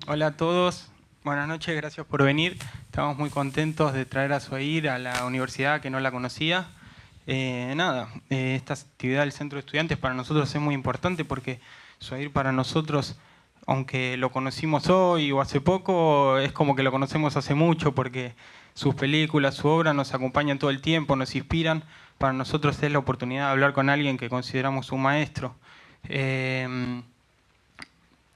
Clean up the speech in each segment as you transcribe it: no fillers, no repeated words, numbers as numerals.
Hola a todos, buenas noches, gracias por venir. Estamos muy contentos de traer a Suair a la universidad que no la conocía. Esta actividad del Centro de Estudiantes para nosotros es muy importante porque Suair para nosotros, aunque lo conocimos hoy o hace poco, es como que lo conocemos hace mucho porque sus películas, su obra nos acompañan todo el tiempo, nos inspiran. Para nosotros es la oportunidad de hablar con alguien que consideramos un maestro. Eh,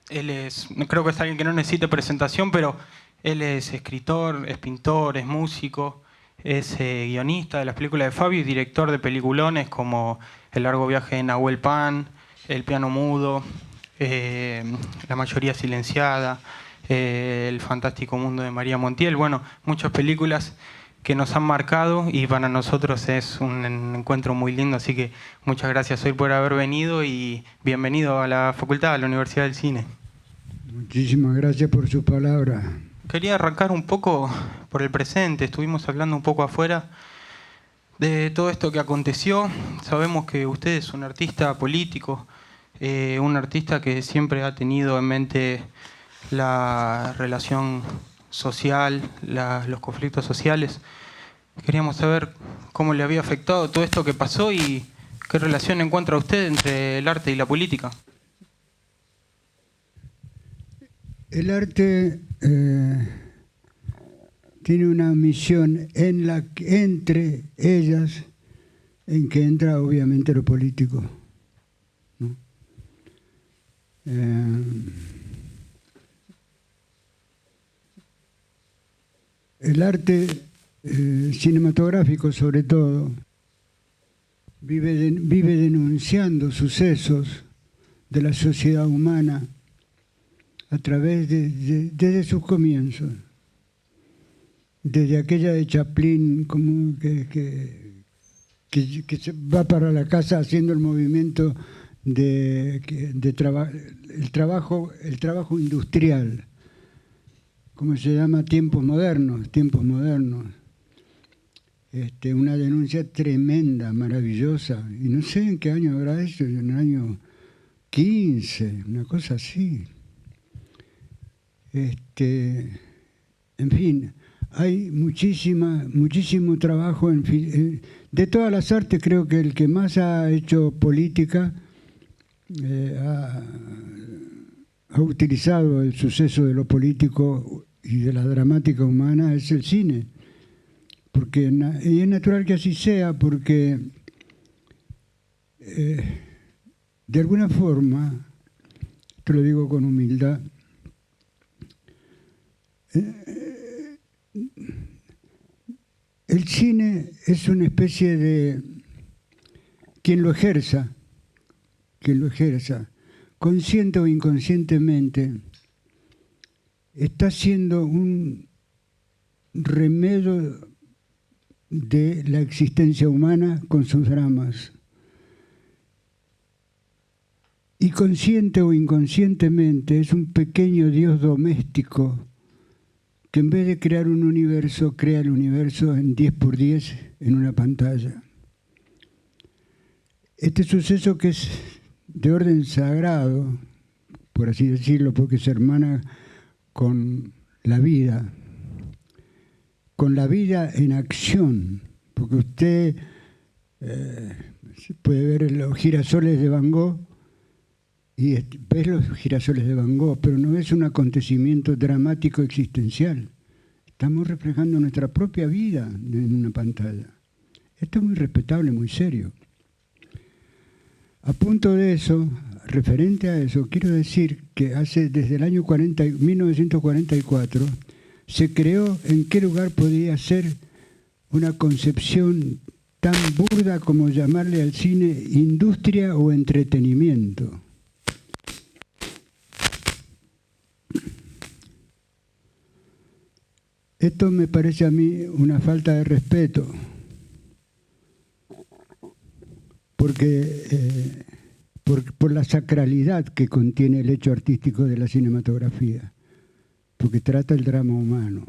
Él es, no creo que es alguien que no necesite presentación, pero él es escritor, es pintor, es músico, es guionista de las películas de Fabio y director de peliculones como El largo viaje de Nahuel Pan, El piano mudo, eh, La mayoría silenciada, El fantástico mundo de María Montiel. Bueno, muchas películas que nos han marcado y para nosotros es un encuentro muy lindo, así que muchas gracias hoy por haber venido y bienvenido a la facultad, a la Universidad del Cine. Muchísimas gracias por su palabra. Quería arrancar un poco por el presente, estuvimos hablando un poco afuera de todo esto que aconteció. Sabemos que usted es un artista político, un artista que siempre ha tenido en mente la relación social, los conflictos sociales. Queríamos saber cómo le había afectado todo esto que pasó y qué relación encuentra usted entre el arte y la política. El arte tiene una misión entre ellas en que entra obviamente lo político, ¿no? Eh, el arte cinematográfico sobre todo vive denunciando sucesos de la sociedad humana a través desde sus comienzos. Desde aquella de Chaplin, como que se va para la casa haciendo el movimiento el trabajo industrial, como se llama, tiempos modernos, una denuncia tremenda, maravillosa, y no sé en qué año habrá eso, en el año 15, una cosa así. En fin, hay muchísimo trabajo. De todas las artes, creo que el que más ha hecho política eh, ha, ha utilizado el suceso de lo político y de la dramática humana es el cine. Y es natural que así sea, porque eh, de alguna forma, te lo digo con humildad, el cine es una especie de quien lo ejerza, consciente o inconscientemente, está siendo un remedio de la existencia humana con sus dramas. Y consciente o inconscientemente es un pequeño Dios doméstico que en vez de crear un universo, crea el universo en 10x10 en una pantalla. Este suceso, que es de orden sagrado, por así decirlo, porque se hermana con la vida en acción, porque usted puede ver los girasoles de Van Gogh y ves los girasoles de Van Gogh, pero no es un acontecimiento dramático existencial. Estamos reflejando nuestra propia vida en una pantalla. Esto es muy respetable, muy serio. A punto de eso, referente a eso, quiero decir que desde el año 1944 se creó en qué lugar podía ser una concepción tan burda como llamarle al cine industria o entretenimiento. Esto me parece a mí una falta de respeto, porque por la sacralidad que contiene el hecho artístico de la cinematografía, porque trata el drama humano.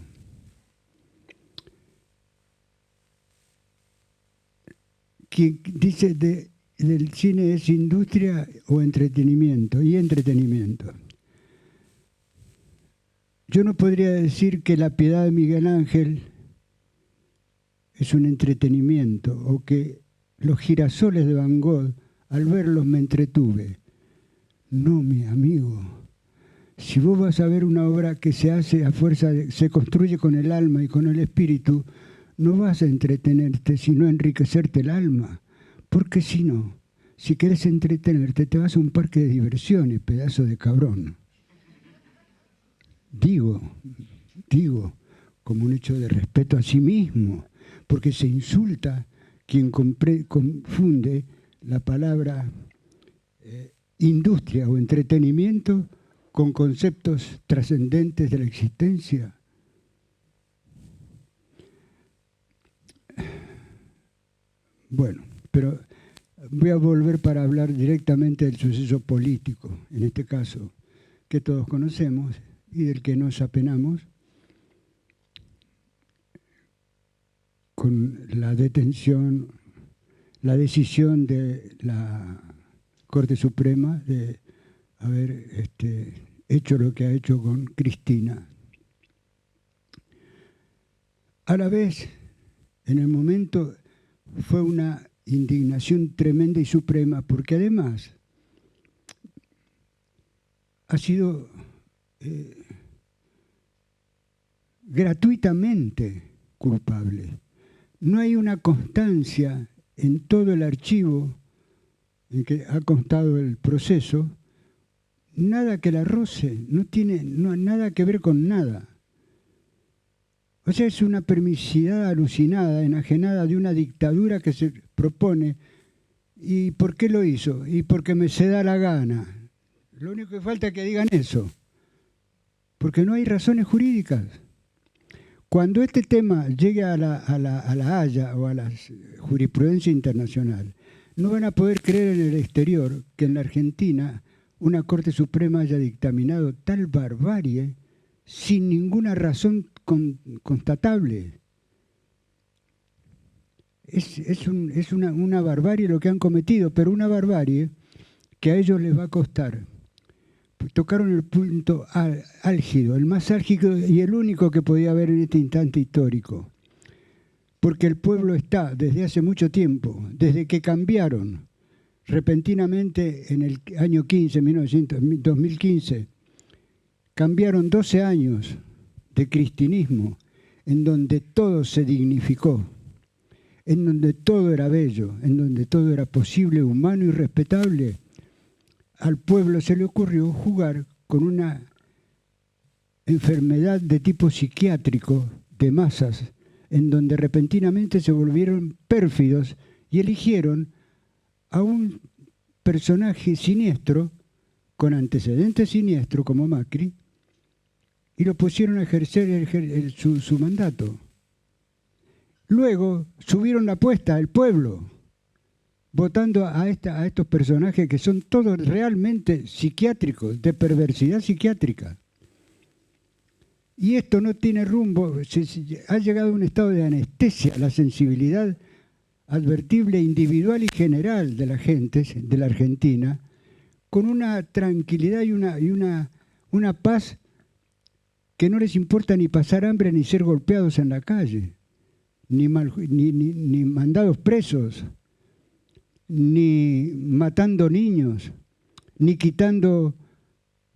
Quien dice del cine es industria o entretenimiento, y entretenimiento. Yo no podría decir que la piedad de Miguel Ángel es un entretenimiento o que los girasoles de Van Gogh, al verlos me entretuve. No, mi amigo. Si vos vas a ver una obra que se hace a fuerza, se construye con el alma y con el espíritu, no vas a entretenerte, sino a enriquecerte el alma. Porque si no, si querés entretenerte, te vas a un parque de diversiones, pedazo de cabrón. Digo, como un hecho de respeto a sí mismo, porque se insulta quien confunde la palabra industria o entretenimiento con conceptos trascendentes de la existencia. Bueno, pero voy a volver para hablar directamente del suceso político, en este caso, que todos conocemos y del que nos apenamos con la detención, la decisión de la Corte Suprema de haber hecho lo que ha hecho con Cristina. A la vez, en el momento, fue una indignación tremenda y suprema, porque además ha sido gratuitamente culpable. No hay una constancia en todo el archivo en que ha constado el proceso, nada que la roce, no tiene nada que ver con nada. O sea, es una permisidad alucinada, enajenada de una dictadura que se propone. ¿Y por qué lo hizo? Y porque me se da la gana. Lo único que falta es que digan eso, porque no hay razones jurídicas. Cuando este tema llegue a la Haya o a la jurisprudencia internacional, no van a poder creer en el exterior que en la Argentina una Corte Suprema haya dictaminado tal barbarie sin ninguna razón constatable. Es una barbarie lo que han cometido, pero una barbarie que a ellos les va a costar. Tocaron el punto álgido, el más álgido y el único que podía haber en este instante histórico. Porque el pueblo está, desde hace mucho tiempo, desde que cambiaron repentinamente en el año 2015, cambiaron 12 años de cristinismo, en donde todo se dignificó, en donde todo era bello, en donde todo era posible, humano y respetable. Al pueblo se le ocurrió jugar con una enfermedad de tipo psiquiátrico de masas, en donde repentinamente se volvieron pérfidos y eligieron a un personaje siniestro, con antecedentes siniestros como Macri, y lo pusieron a ejercer su mandato. Luego subieron la apuesta al pueblo, votando a estos personajes que son todos realmente psiquiátricos, de perversidad psiquiátrica. Y esto no tiene rumbo, ha llegado a un estado de anestesia la sensibilidad advertible individual y general de la gente de la Argentina, con una tranquilidad y una paz que no les importa ni pasar hambre ni ser golpeados en la calle, ni mandados presos, ni matando niños, ni quitando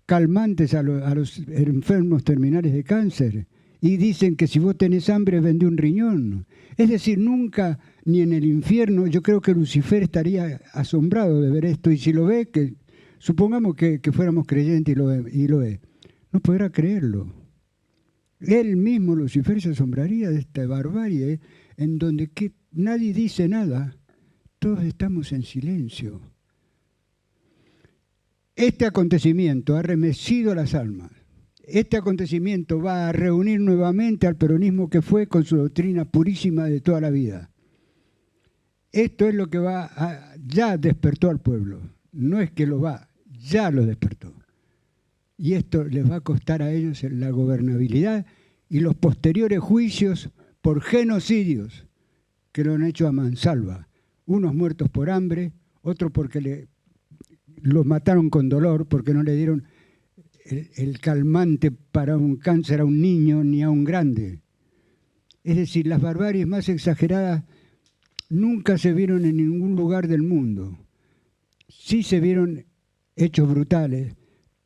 calmantes a los enfermos terminales de cáncer. Y dicen que si vos tenés hambre, vende un riñón. Es decir, nunca, ni en el infierno, yo creo que Lucifer estaría asombrado de ver esto. Y si lo ve, que supongamos que fuéramos creyentes y lo ve, no podrá creerlo. Él mismo, Lucifer, se asombraría de esta barbarie en donde nadie dice nada. Todos estamos en silencio. Este acontecimiento ha remecido las almas. Este acontecimiento va a reunir nuevamente al peronismo que fue con su doctrina purísima de toda la vida. Esto es lo que ya despertó al pueblo. No es que ya lo despertó. Y esto les va a costar a ellos la gobernabilidad y los posteriores juicios por genocidios que lo han hecho a mansalva. Unos muertos por hambre, otros porque los mataron con dolor, porque no le dieron el calmante para un cáncer a un niño ni a un grande. Es decir, las barbaries más exageradas nunca se vieron en ningún lugar del mundo. Sí se vieron hechos brutales,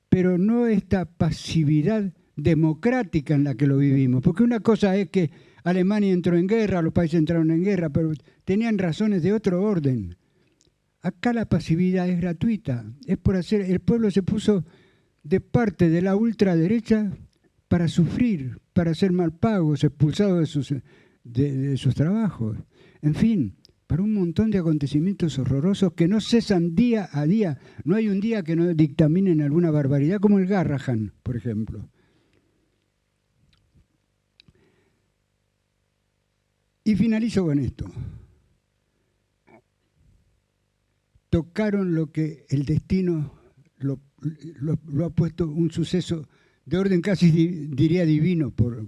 pero no esta pasividad democrática en la que lo vivimos. Porque una cosa es que Alemania entró en guerra, los países entraron en guerra, pero tenían razones de otro orden. Acá la pasividad es gratuita, es por hacer, el pueblo se puso de parte de la ultraderecha para sufrir, para ser mal pagos, expulsados de sus trabajos. En fin, para un montón de acontecimientos horrorosos que no cesan día a día. No hay un día que no dictaminen alguna barbaridad, como el Garrahan, por ejemplo. Y finalizo con esto. Tocaron lo que el destino lo ha puesto un suceso de orden casi diría divino por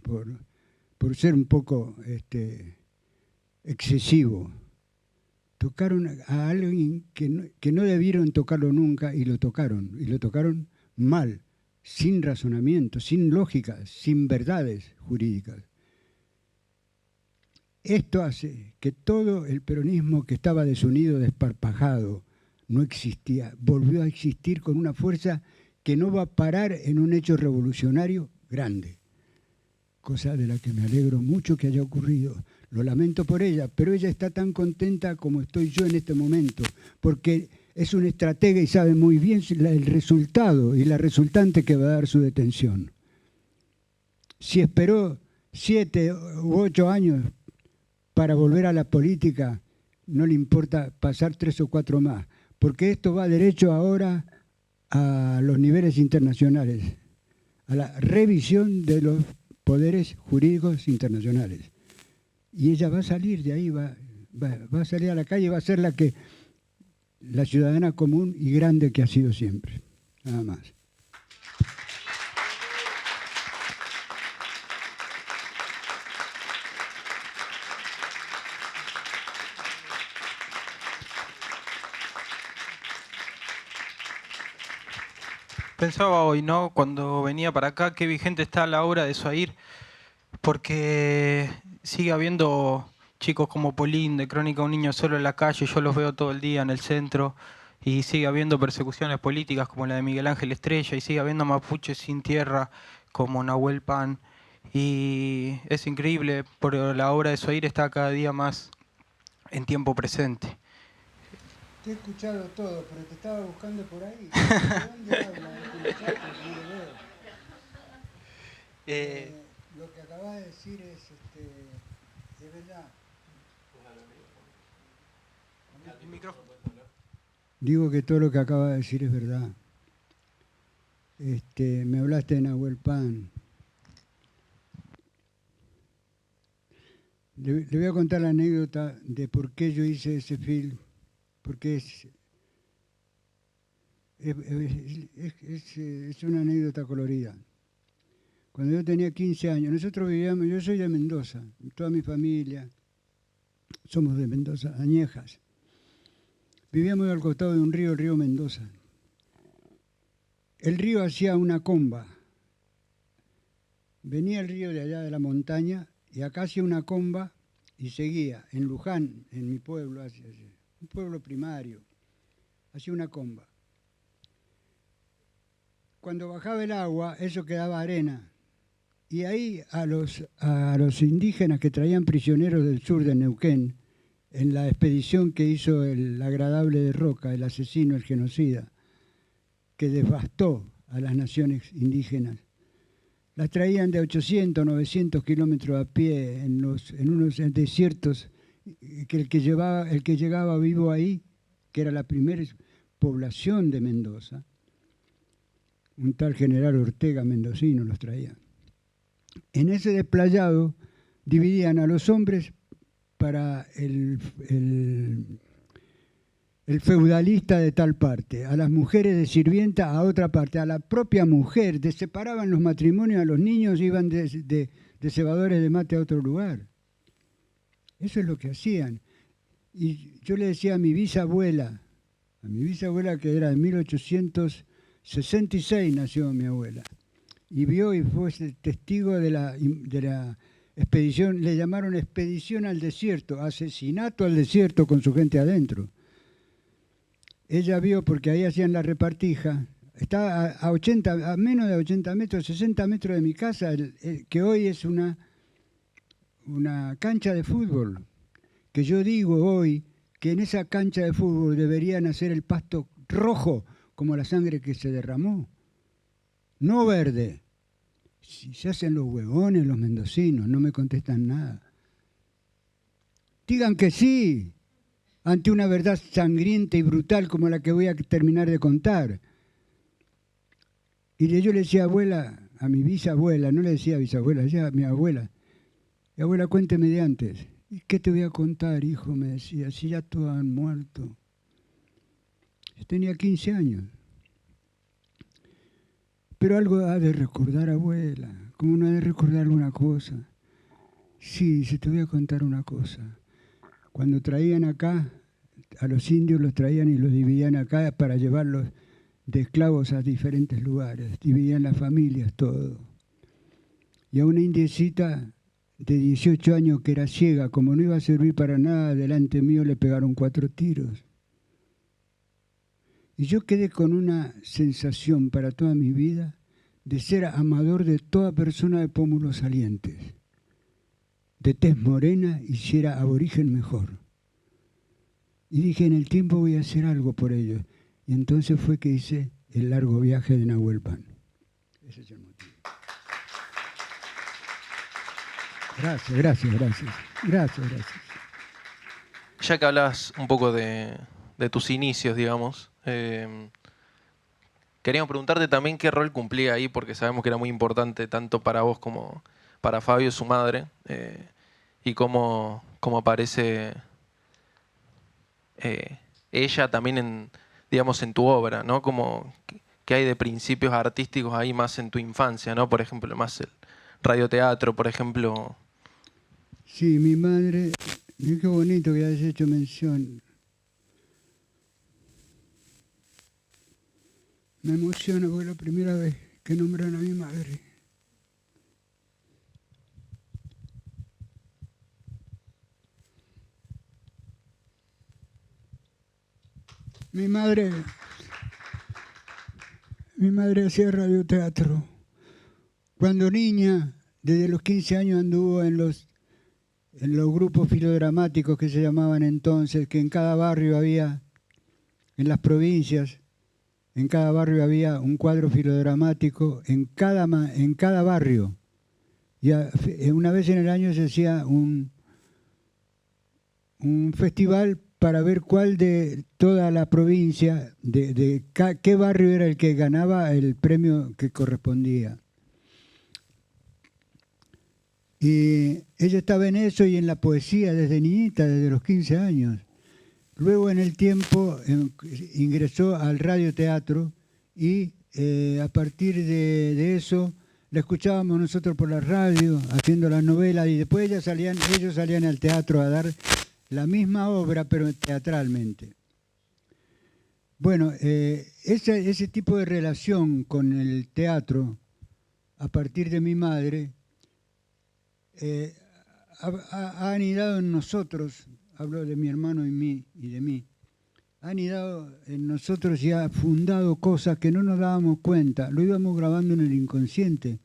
ser un poco excesivo. Tocaron a alguien que no debieron tocarlo nunca y lo tocaron mal, sin razonamiento, sin lógica, sin verdades jurídicas. Esto hace que todo el peronismo que estaba desunido, desparpajado, no existía, volvió a existir con una fuerza que no va a parar en un hecho revolucionario grande, cosa de la que me alegro mucho que haya ocurrido. Lo lamento por ella, pero ella está tan contenta como estoy yo en este momento, porque es una estratega y sabe muy bien el resultado y la resultante que va a dar su detención. Si esperó 7 u 8 años para volver a la política, no le importa pasar 3 o 4 más, porque esto va derecho ahora a los niveles internacionales, a la revisión de los poderes jurídicos internacionales. Y ella va a salir de ahí, va a salir a la calle, va a ser la ciudadana común y grande que ha sido siempre. Nada más. Pensaba hoy, ¿no? Cuando venía para acá, qué vigente está la obra de Zuhair, porque sigue habiendo chicos como Polín, de Crónica de un niño solo en la calle, yo los veo todo el día en el centro, y sigue habiendo persecuciones políticas como la de Miguel Ángel Estrella, y sigue habiendo mapuches sin tierra como Nahuel Pan, y es increíble, pero la obra de Zuhair está cada día más en tiempo presente. Te he escuchado todo, pero te estaba buscando por ahí. ¿De dónde hablas? Lo que acabas de decir es verdad. El micrófono. Digo que todo lo que acabas de decir es verdad. Me hablaste de Nahuel Pan. Le voy a contar la anécdota de por qué yo hice ese film, porque es una anécdota colorida. Cuando yo tenía 15 años, nosotros vivíamos, yo soy de Mendoza, toda mi familia, somos de Mendoza, añejas. Vivíamos al costado de un río, el río Mendoza. El río hacía una comba. Venía el río de allá de la montaña y acá hacía una comba y seguía. En Luján, en mi pueblo, un pueblo primario, hacía una comba. Cuando bajaba el agua, eso quedaba arena. Y ahí a los indígenas que traían prisioneros del sur de Neuquén, en la expedición que hizo el agradable de Roca, el asesino, el genocida, que devastó a las naciones indígenas, las traían de 800, 900 kilómetros a pie en unos desiertos, que el que llegaba vivo ahí, que era la primera población de Mendoza, un tal general Ortega mendocino los traía. En ese desplayado dividían a los hombres para el feudalista de tal parte, a las mujeres de sirvienta a otra parte, a la propia mujer, separaban los matrimonios, a los niños iban de cebadores de mate a otro lugar. Eso es lo que hacían. Y yo le decía a mi bisabuela que era de 1800 66 nació mi abuela. Y vio y fue testigo de la expedición, le llamaron expedición al desierto, asesinato al desierto con su gente adentro. Ella vio, porque ahí hacían la repartija, estaba a menos de 80 metros, 60 metros de mi casa, que hoy es una cancha de fútbol. Que yo digo hoy que en esa cancha de fútbol deberían hacer el pasto rojo, como la sangre que se derramó, no verde. Si se hacen los huevones los mendocinos, no me contestan nada. Digan que sí, ante una verdad sangrienta y brutal como la que voy a terminar de contar. Y yo le decía abuela, a mi bisabuela, no le decía bisabuela, decía a mi abuela, abuela, cuénteme de antes. ¿Y qué te voy a contar, hijo? Me decía, si ya todos han muerto. Yo tenía 15 años. Pero algo ha de recordar, abuela. ¿Cómo no ha de recordar alguna cosa? Sí, se te voy a contar una cosa. Cuando traían acá, a los indios los traían y los dividían acá para llevarlos de esclavos a diferentes lugares. Dividían las familias, todo. Y a una indiecita de 18 años que era ciega, como no iba a servir para nada, delante mío le pegaron 4 tiros. Y yo quedé con una sensación para toda mi vida de ser amador de toda persona de pómulos salientes, de tez morena, y si era aborigen mejor. Y dije, en el tiempo voy a hacer algo por ellos. Y entonces fue que hice el largo viaje de Nahuelpan. Ese es el motivo. Gracias. Ya que hablas un poco de tus inicios, digamos, queríamos preguntarte también qué rol cumplía ahí, porque sabemos que era muy importante tanto para vos como para Fabio, su madre, y cómo aparece ella también digamos, en tu obra, ¿no? Como que hay de principios artísticos ahí más en tu infancia, ¿no? Por ejemplo, más el radioteatro, por ejemplo. Sí, mi madre, qué bonito que hayas hecho mención. Me emociona porque es la primera vez que nombran a mi madre. Mi madre hacía radioteatro. Cuando niña, desde los 15 años anduvo en los grupos filodramáticos que se llamaban entonces, que en cada barrio había, en las provincias, en cada barrio había un cuadro filodramático, en cada barrio. Y una vez en el año se hacía un festival para ver cuál de toda la provincia, qué barrio era el que ganaba el premio que correspondía. Y ella estaba en eso y en la poesía desde niñita, desde los 15 años. Luego en el tiempo ingresó al radioteatro y a partir de eso la escuchábamos nosotros por la radio haciendo las novelas, y después ellos salían al teatro a dar la misma obra pero teatralmente. Bueno, ese tipo de relación con el teatro a partir de mi madre ha anidado en nosotros. Hablo de mi hermano y de mí. Ha anidado en nosotros y ha fundado cosas que no nos dábamos cuenta. Lo íbamos grabando en el inconsciente,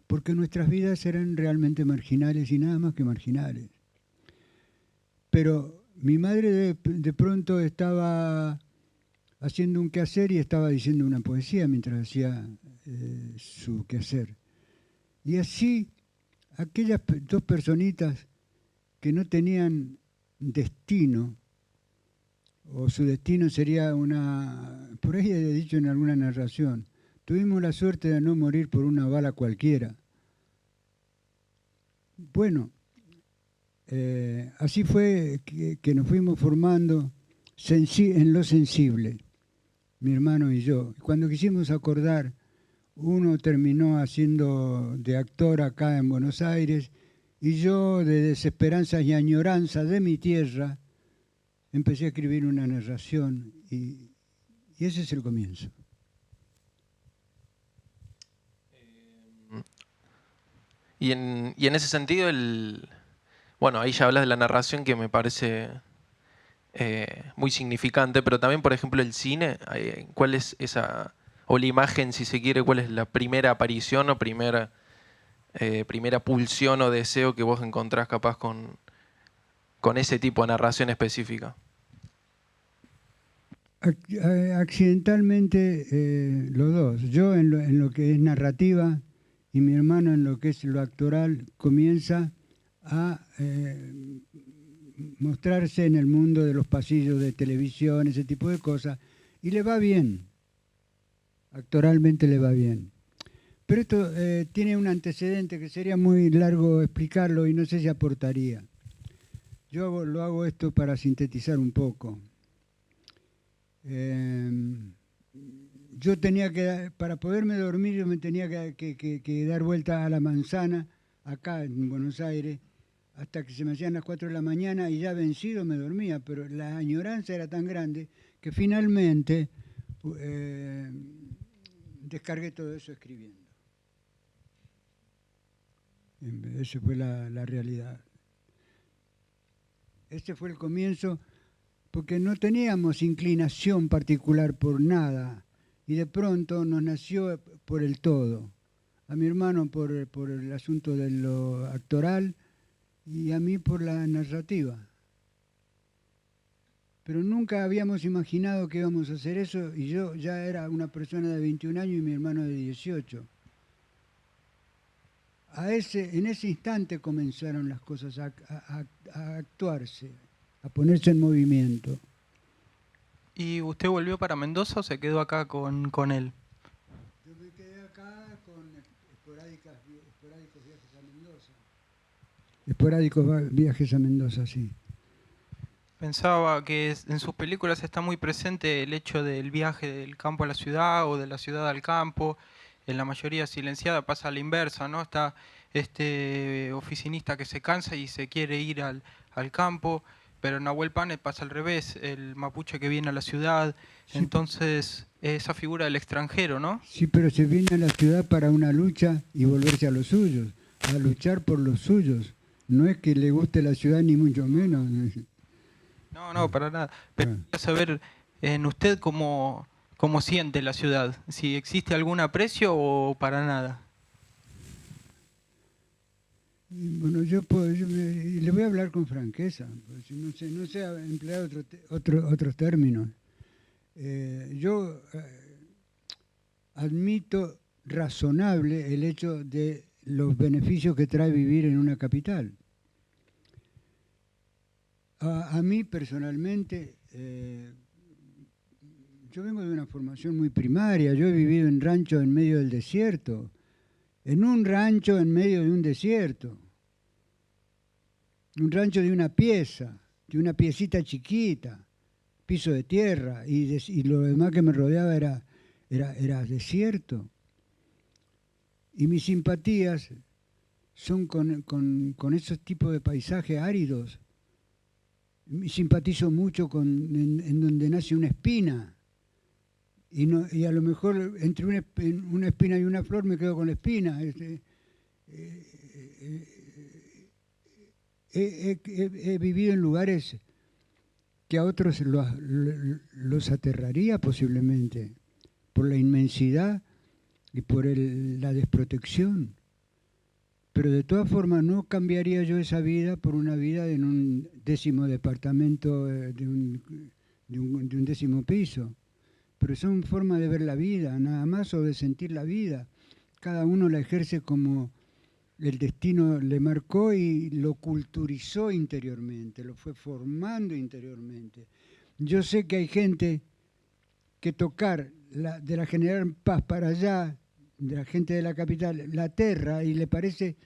porque nuestras vidas eran realmente marginales y nada más que marginales. Pero mi madre de pronto estaba haciendo un quehacer y estaba diciendo una poesía mientras hacía su quehacer. Y así, aquellas dos personitas que no tenían destino, o su destino sería por ahí he dicho en alguna narración, tuvimos la suerte de no morir por una bala cualquiera. Bueno, así fue que nos fuimos formando en lo sensible, mi hermano y yo. Cuando quisimos acordar, uno terminó haciendo de actor acá en Buenos Aires, y yo, de desesperanzas y añoranzas de mi tierra, empecé a escribir una narración y ese es el comienzo. Y en ese sentido, bueno, ahí ya hablas de la narración que me parece muy significante, pero también, por ejemplo, el cine, ¿cuál es esa, o la imagen, si se quiere, cuál es la primera aparición o primera pulsión o deseo que vos encontrás capaz con ese tipo de narración específica? Accidentalmente los dos. Yo en lo que es narrativa y mi hermano en lo que es lo actoral comienza a mostrarse en el mundo de los pasillos de televisión, ese tipo de cosas, y le va bien, actoralmente le va bien. Pero esto tiene un antecedente que sería muy largo explicarlo y no sé si aportaría. Lo hago esto para sintetizar un poco. Yo tenía que, para poderme dormir, yo me tenía que dar vuelta a la manzana, acá en Buenos Aires, hasta que se me hacían las 4 de la mañana y ya vencido me dormía, pero la añoranza era tan grande que finalmente eh, descargué todo eso escribiendo. Esa fue la realidad. Este fue el comienzo, porque no teníamos inclinación particular por nada, y de pronto nos nació por el todo. A mi hermano por el asunto de lo actoral y a mí por la narrativa. Pero nunca habíamos imaginado que íbamos a hacer eso, y yo ya era una persona de 21 años y mi hermano de 18. En ese instante comenzaron las cosas a actuarse, a ponerse en movimiento. ¿Y usted volvió para Mendoza o se quedó acá con él? Yo me quedé acá con esporádicos viajes a Mendoza. Esporádicos viajes a Mendoza, sí. Pensaba que en sus películas está muy presente el hecho del viaje del campo a la ciudad o de la ciudad al campo. En la mayoría silenciada pasa a la inversa, ¿no? Está este oficinista que se cansa y se quiere ir al campo, pero en Nahuel Pan pasa al revés, el mapuche que viene a la ciudad. Sí, Entonces, esa figura del extranjero, ¿no? sí, pero se viene a la ciudad para una lucha y volverse a los suyos, a luchar por los suyos. No es que le guste la ciudad ni mucho menos. No, no, para nada. Pero Ah. quería saber en usted cómo siente la ciudad, si existe algún aprecio o para nada. Y bueno, le voy a hablar con franqueza, pues, no sé emplear otros términos. Yo admito razonable el hecho de los beneficios que trae vivir en una capital. A mí personalmente, yo vengo de una formación muy primaria, yo he vivido en ranchos en medio del desierto, en un rancho en medio de un desierto, un rancho de una pieza, de una piecita chiquita, piso de tierra, y lo demás que me rodeaba era desierto. Y mis simpatías son con esos tipos de paisajes áridos. Simpatizo mucho en donde nace una espina. Y a lo mejor entre una espina y una flor me quedo con la espina. He vivido en lugares que a otros los aterraría posiblemente, por la inmensidad y por la desprotección. Pero de todas formas no cambiaría yo esa vida por una vida en un 10º departamento de un 10º piso. Pero son formas de ver la vida, nada más, o de sentir la vida. Cada uno la ejerce como el destino le marcó y lo culturizó interiormente, lo fue formando interiormente. Yo sé que hay gente que tocar de la General Paz para allá, de la gente de la capital, la aterra y le parece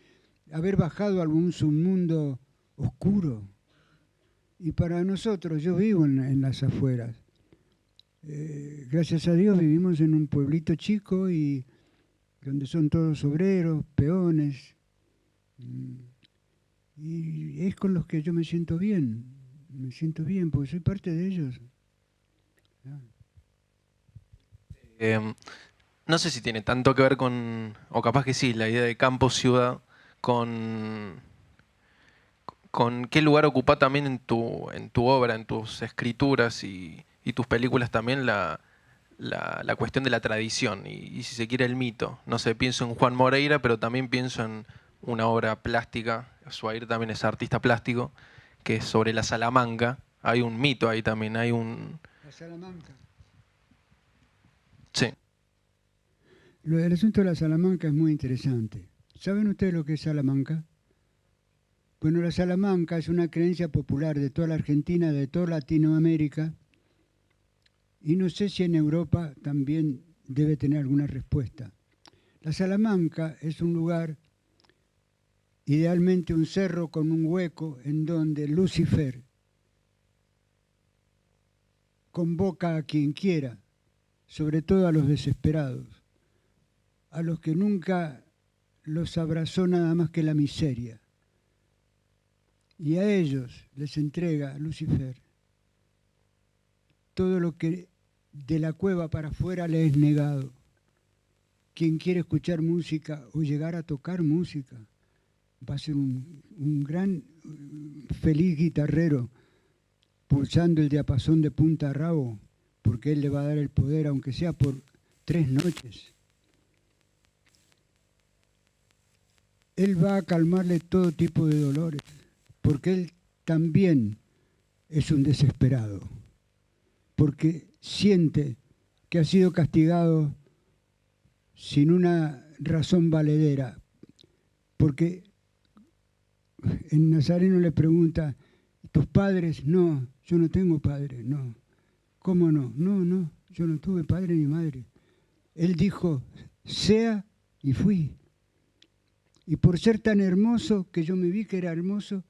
haber bajado a algún submundo oscuro. Y para nosotros, yo vivo en las afueras. Gracias a Dios vivimos en un pueblito chico y donde son todos obreros, peones, y es con los que yo me siento bien porque soy parte de ellos. No sé si tiene tanto que ver con, o capaz que sí, la idea de campo-ciudad con qué lugar ocupa también en tu obra, en tus escrituras y tus películas también la cuestión de la tradición y si se quiere el mito. No sé, pienso en Juan Moreira, pero también pienso en una obra plástica. Suair también es artista plástico, que es sobre la Salamanca. Hay un mito ahí también, hay un... La Salamanca. Sí. El asunto de la Salamanca es muy interesante. ¿Saben ustedes lo que es Salamanca? Bueno, la Salamanca es una creencia popular de toda la Argentina, de toda Latinoamérica, y no sé si en Europa también debe tener alguna respuesta. La Salamanca es un lugar, idealmente un cerro con un hueco, en donde Lucifer convoca a quien quiera, sobre todo a los desesperados, a los que nunca los abrazó nada más que la miseria. Y a ellos les entrega Lucifer todo lo que de la cueva para afuera le es negado. Quien quiere escuchar música o llegar a tocar música va a ser un gran feliz guitarrero pulsando el diapasón de punta a rabo, porque él le va a dar el poder, aunque sea por 3 noches. Él va a calmarle todo tipo de dolores, porque él también es un desesperado, porque siente que ha sido castigado sin una razón valedera, porque en Nazareno le pregunta, ¿tus padres? No, yo no tengo padre, no. ¿Cómo no? No, yo no tuve padre ni madre. Él dijo, sea y fui. Y por ser tan hermoso, que yo me vi que era hermoso,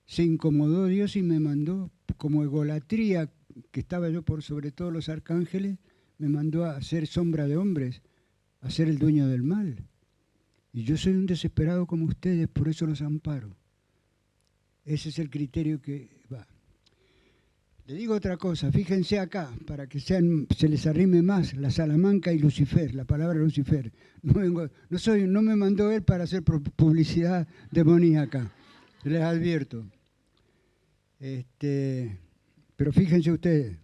se incomodó Dios y me mandó, como egolatría, que estaba yo por sobre todos los arcángeles, me mandó a ser sombra de hombres, a ser el dueño del mal. Y yo soy un desesperado como ustedes, por eso los amparo. Ese es el criterio que va. Le digo otra cosa, fíjense acá, para que se les arrime más la Salamanca y Lucifer, la palabra Lucifer. No me mandó él para hacer publicidad demoníaca, les advierto. Pero fíjense ustedes,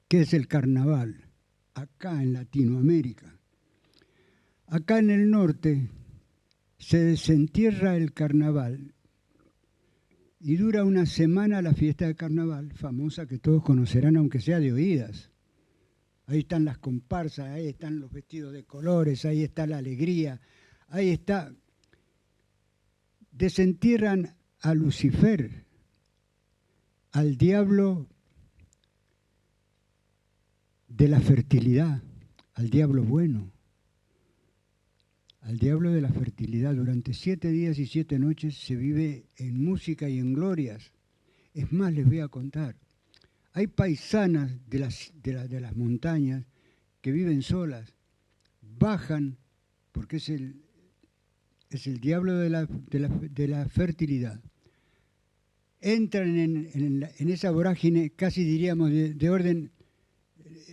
¿qué es el carnaval? Acá en Latinoamérica. Acá en el norte se desentierra el carnaval y dura una semana la fiesta de carnaval, famosa que todos conocerán, aunque sea de oídas. Ahí están las comparsas, ahí están los vestidos de colores, ahí está la alegría, ahí está. Desentierran a Lucifer, al diablo de la fertilidad, al diablo bueno, al diablo de la fertilidad. Durante 7 días y 7 noches se vive en música y en glorias. Es más, les voy a contar. Hay paisanas de las montañas que viven solas, bajan, porque es el diablo de la fertilidad. Entran en esa vorágine, casi diríamos de orden,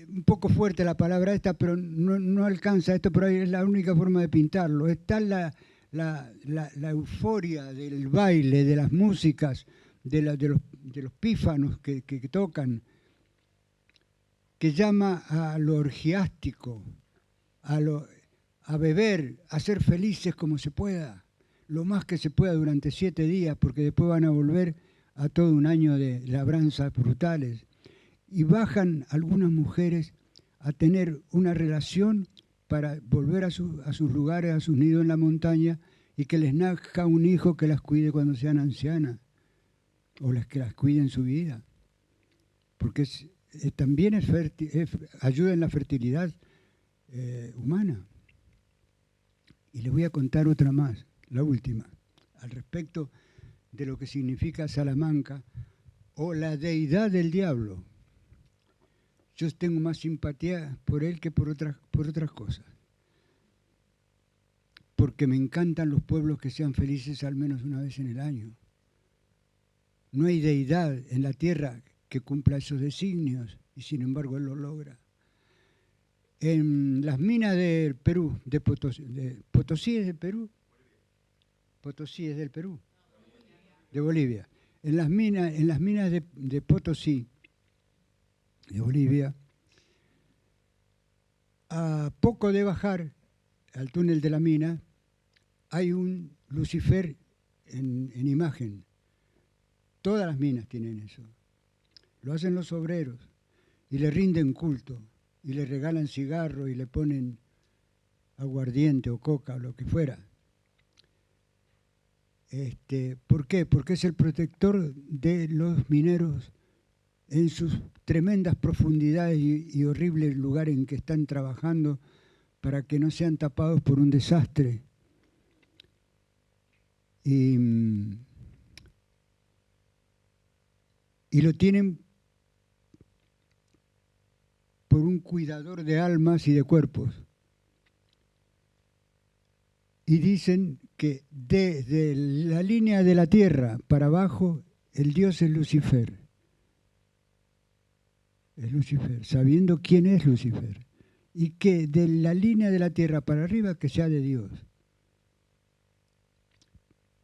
un poco fuerte la palabra esta, pero no alcanza esto, pero es la única forma de pintarlo. Está la euforia del baile, de las músicas, de los pífanos que tocan, que llama a lo orgiástico, a beber, a ser felices como se pueda, lo más que se pueda durante 7 días, porque después van a volver a todo un año de labranzas brutales. Y bajan algunas mujeres a tener una relación para volver a sus lugares, a sus nidos en la montaña, y que les nazca un hijo que las cuide cuando sean ancianas, o que las cuide en su vida. Porque también ayuda en la fertilidad humana. Y les voy a contar otra más, la última, al respecto de lo que significa Salamanca o la deidad del diablo. Yo tengo más simpatía por él que por otras cosas. Porque me encantan los pueblos que sean felices al menos una vez en el año. No hay deidad en la tierra que cumpla esos designios y sin embargo él lo logra. En las minas del Perú, de Potosí es de Perú, Potosí es del Perú, de Bolivia. En las minas de Potosí, de Bolivia, a poco de bajar al túnel de la mina, hay un Lucifer en imagen. Todas las minas tienen eso. Lo hacen los obreros y le rinden culto y le regalan cigarros y le ponen aguardiente o coca o lo que fuera. ¿Por qué? Porque es el protector de los mineros en sus tremendas profundidades y horribles lugares en que están trabajando para que no sean tapados por un desastre. Y lo tienen por un cuidador de almas y de cuerpos. Y dicen que desde la línea de la tierra para abajo, el dios es Lucifer. Es Lucifer, sabiendo quién es Lucifer. Y que de la línea de la tierra para arriba, que sea de Dios.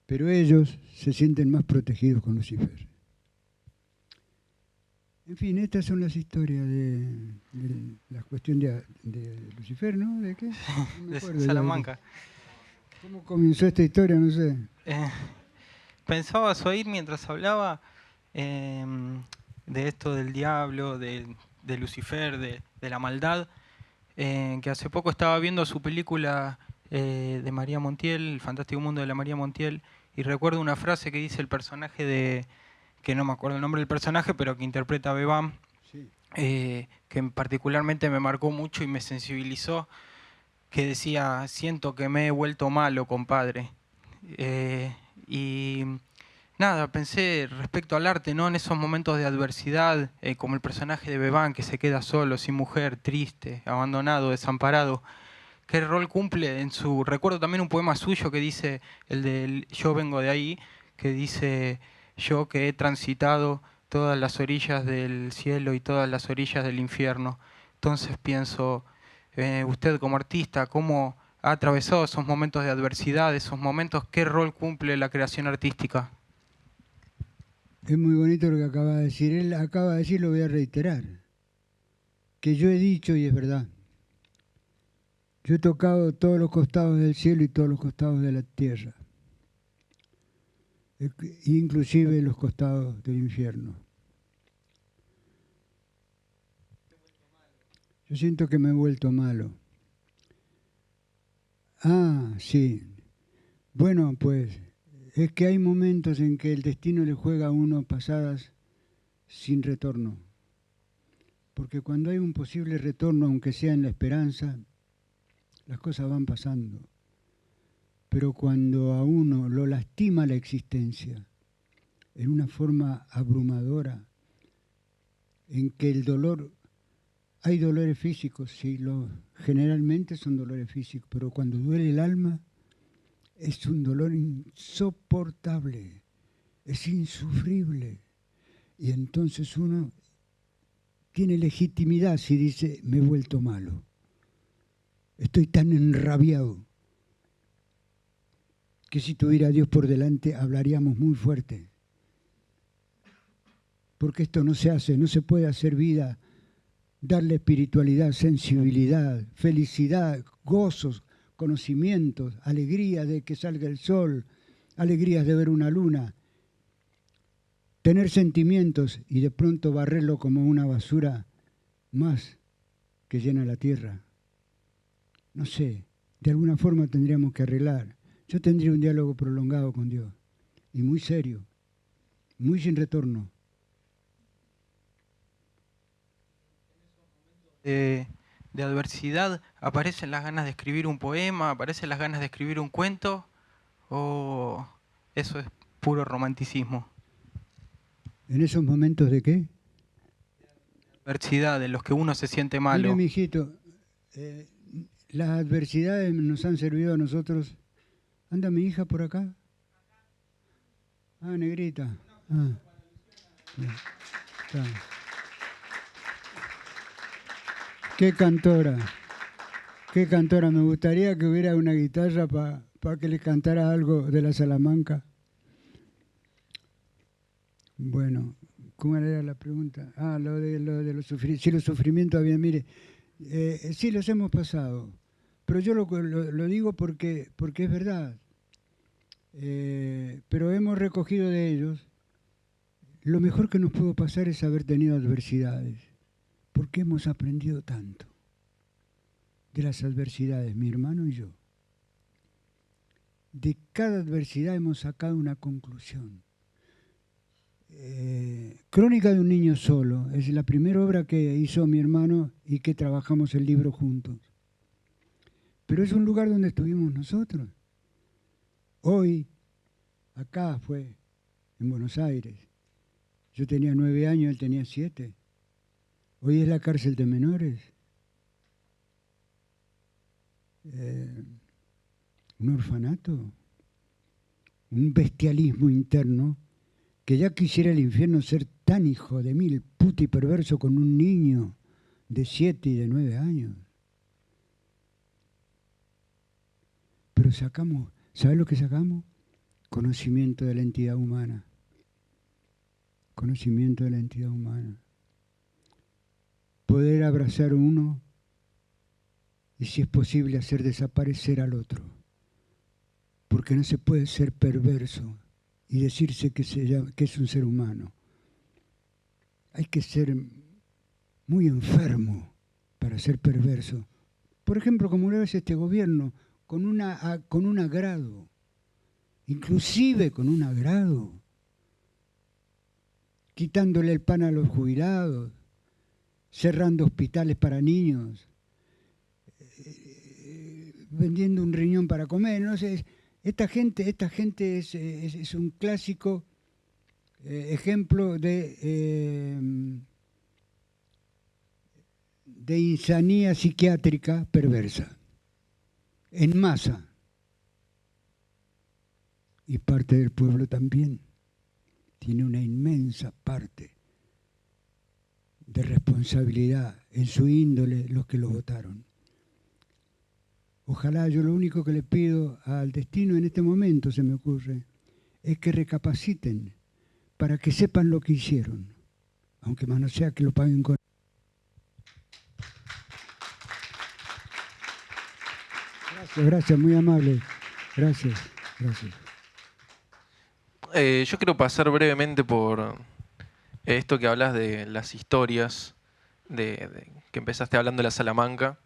Pero ellos se sienten más protegidos con Lucifer. En fin, estas son las historias de la cuestión de Lucifer, ¿no? ¿De qué? No de Salamanca. ¿Cómo comenzó esta historia? No sé. Pensaba oír mientras hablaba de esto del diablo, de Lucifer, de la maldad, que hace poco estaba viendo su película de María Montiel, El fantástico mundo de la María Montiel, y recuerdo una frase que dice el personaje que no me acuerdo el nombre del personaje, pero que interpreta a Bebam, Sí. Que particularmente me marcó mucho y me sensibilizó, que decía: siento que me he vuelto malo, compadre. Y nada, pensé respecto al arte, ¿no? En esos momentos de adversidad, como el personaje de Bebam, que se queda solo, sin mujer, triste, abandonado, desamparado. ¿Qué rol cumple en su...? Recuerdo también un poema suyo que dice, el de Yo vengo de ahí, que dice: yo que he transitado todas las orillas del cielo y todas las orillas del infierno. Entonces pienso, usted como artista, ¿cómo ha atravesado esos momentos de adversidad, esos momentos? ¿Qué rol cumple la creación artística? Es muy bonito lo que acaba de decir. Él acaba de decir, lo voy a reiterar, que yo he dicho y es verdad. Yo he tocado todos los costados del cielo y todos los costados de la tierra, inclusive los costados del infierno. Yo siento que me he vuelto malo. Ah, sí. Bueno, pues es que hay momentos en que el destino le juega a uno pasadas sin retorno. Porque cuando hay un posible retorno, aunque sea en la esperanza, las cosas van pasando. Pero cuando a uno lo lastima la existencia en una forma abrumadora, en que el dolor, hay dolores físicos, sí, generalmente son dolores físicos, pero cuando duele el alma es un dolor insoportable, es insufrible. Y entonces uno tiene legitimidad si dice: me he vuelto malo, estoy tan enrabiado, que si tuviera a Dios por delante hablaríamos muy fuerte. Porque esto no se hace, no se puede hacer vida, darle espiritualidad, sensibilidad, felicidad, gozos, conocimientos, alegría de que salga el sol, alegrías de ver una luna, tener sentimientos y de pronto barrerlo como una basura más que llena la tierra. No sé, de alguna forma tendríamos que arreglar. Yo tendría un diálogo prolongado con Dios y muy serio, muy sin retorno. De adversidad, ¿aparecen las ganas de escribir un poema? ¿Aparecen las ganas de escribir un cuento? ¿O eso es puro romanticismo? ¿En esos momentos de qué? Adversidad, en los que uno se siente Mire, malo. mi hijito, las adversidades nos han servido a nosotros. ¿Anda mi hija por acá? Ah, negrita. Ah, ya. Está. Qué cantora. Qué cantora. Me gustaría que hubiera una guitarra para para que le cantara algo de la Salamanca. Bueno, ¿cómo era la pregunta? Ah, lo de los sufrimientos. Si los sufrimientos había, mire, sí los hemos pasado, pero yo lo digo porque es verdad. Pero hemos recogido de ellos. Lo mejor que nos pudo pasar es haber tenido adversidades, porque hemos aprendido tanto de las adversidades, mi hermano y yo. De cada adversidad hemos sacado una conclusión. Crónica de un niño solo es la primera obra que hizo mi hermano y que trabajamos el libro juntos. Pero es un lugar donde estuvimos nosotros. Hoy, acá fue, en Buenos Aires. Yo tenía 9 años, él tenía 7. Hoy es la cárcel de menores. Un orfanato. Un bestialismo interno que ya quisiera el infierno ser tan hijo de mil, puto y perverso con un niño de 7 y de 9 años. Pero sacamos, ¿sabes lo que sacamos? Conocimiento de la entidad humana. Conocimiento de la entidad humana. Poder abrazar a uno y, si es posible, hacer desaparecer al otro. Porque no se puede ser perverso y decirse que es un ser humano. Hay que ser muy enfermo para ser perverso. Por ejemplo, como lo hace este gobierno, con un agrado, inclusive con un agrado, quitándole el pan a los jubilados, cerrando hospitales para niños, vendiendo un riñón para comer, no sé. Esta gente es un clásico ejemplo de insanía psiquiátrica perversa, en masa. Y parte del pueblo también tiene una inmensa parte de responsabilidad en su índole los que lo votaron. Ojalá, yo lo único que le pido al destino en este momento, se me ocurre, es que recapaciten para que sepan lo que hicieron, aunque más no sea que lo paguen con... Gracias, muy amable. Gracias. Yo quiero pasar brevemente por esto que hablas de las historias, que empezaste hablando de la Salamanca.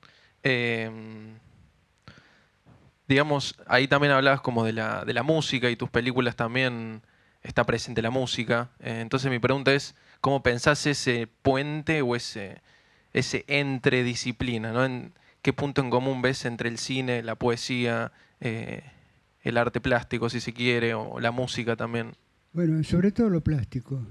Digamos, ahí también hablabas como de la música y tus películas también está presente la música. Entonces mi pregunta es, ¿cómo pensás ese puente o ese entre disciplina, ¿no? ¿En qué punto en común ves entre el cine, la poesía, el arte plástico, si se quiere, o la música también? Bueno, sobre todo lo plástico.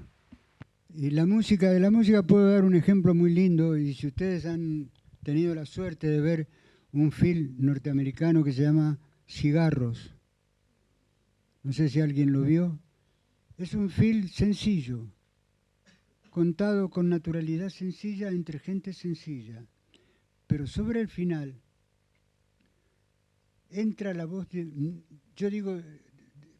Y de la música puedo dar un ejemplo muy lindo, y si ustedes han tenido la suerte de ver un film norteamericano que se llama Cigarros, no sé si alguien lo vio, es un film sencillo, contado con naturalidad sencilla entre gente sencilla, pero sobre el final entra la voz yo digo,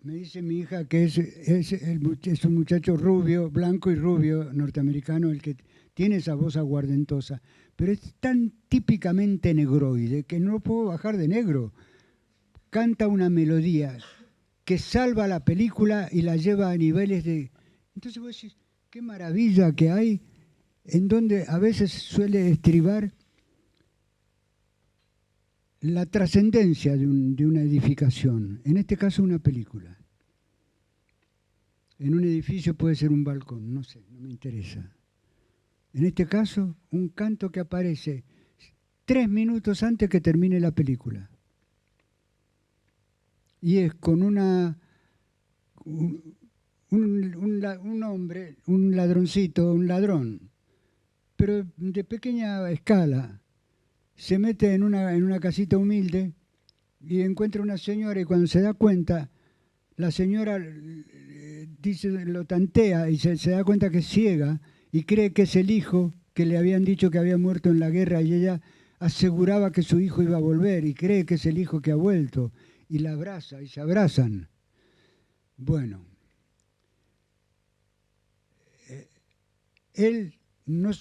me dice mi hija que es un muchacho rubio, blanco y rubio, norteamericano, el que tiene esa voz aguardentosa, pero es tan típicamente negroide que no puedo bajar de negro. Canta una melodía que salva la película y la lleva a niveles de... Entonces vos decís, qué maravilla que hay, en donde a veces suele estribar la trascendencia de una edificación, en este caso una película. En un edificio puede ser un balcón, no sé, no me interesa. En este caso, un canto que aparece 3 minutos antes que termine la película. Y es con un hombre, un ladroncito, un ladrón, pero de pequeña escala. Se mete en una casita humilde y encuentra una señora, y cuando se da cuenta, la señora lo tantea y se da cuenta que es ciega y cree que es el hijo que le habían dicho que había muerto en la guerra, y ella aseguraba que su hijo iba a volver y cree que es el hijo que ha vuelto. y la abraza y se abrazan. Bueno, él no,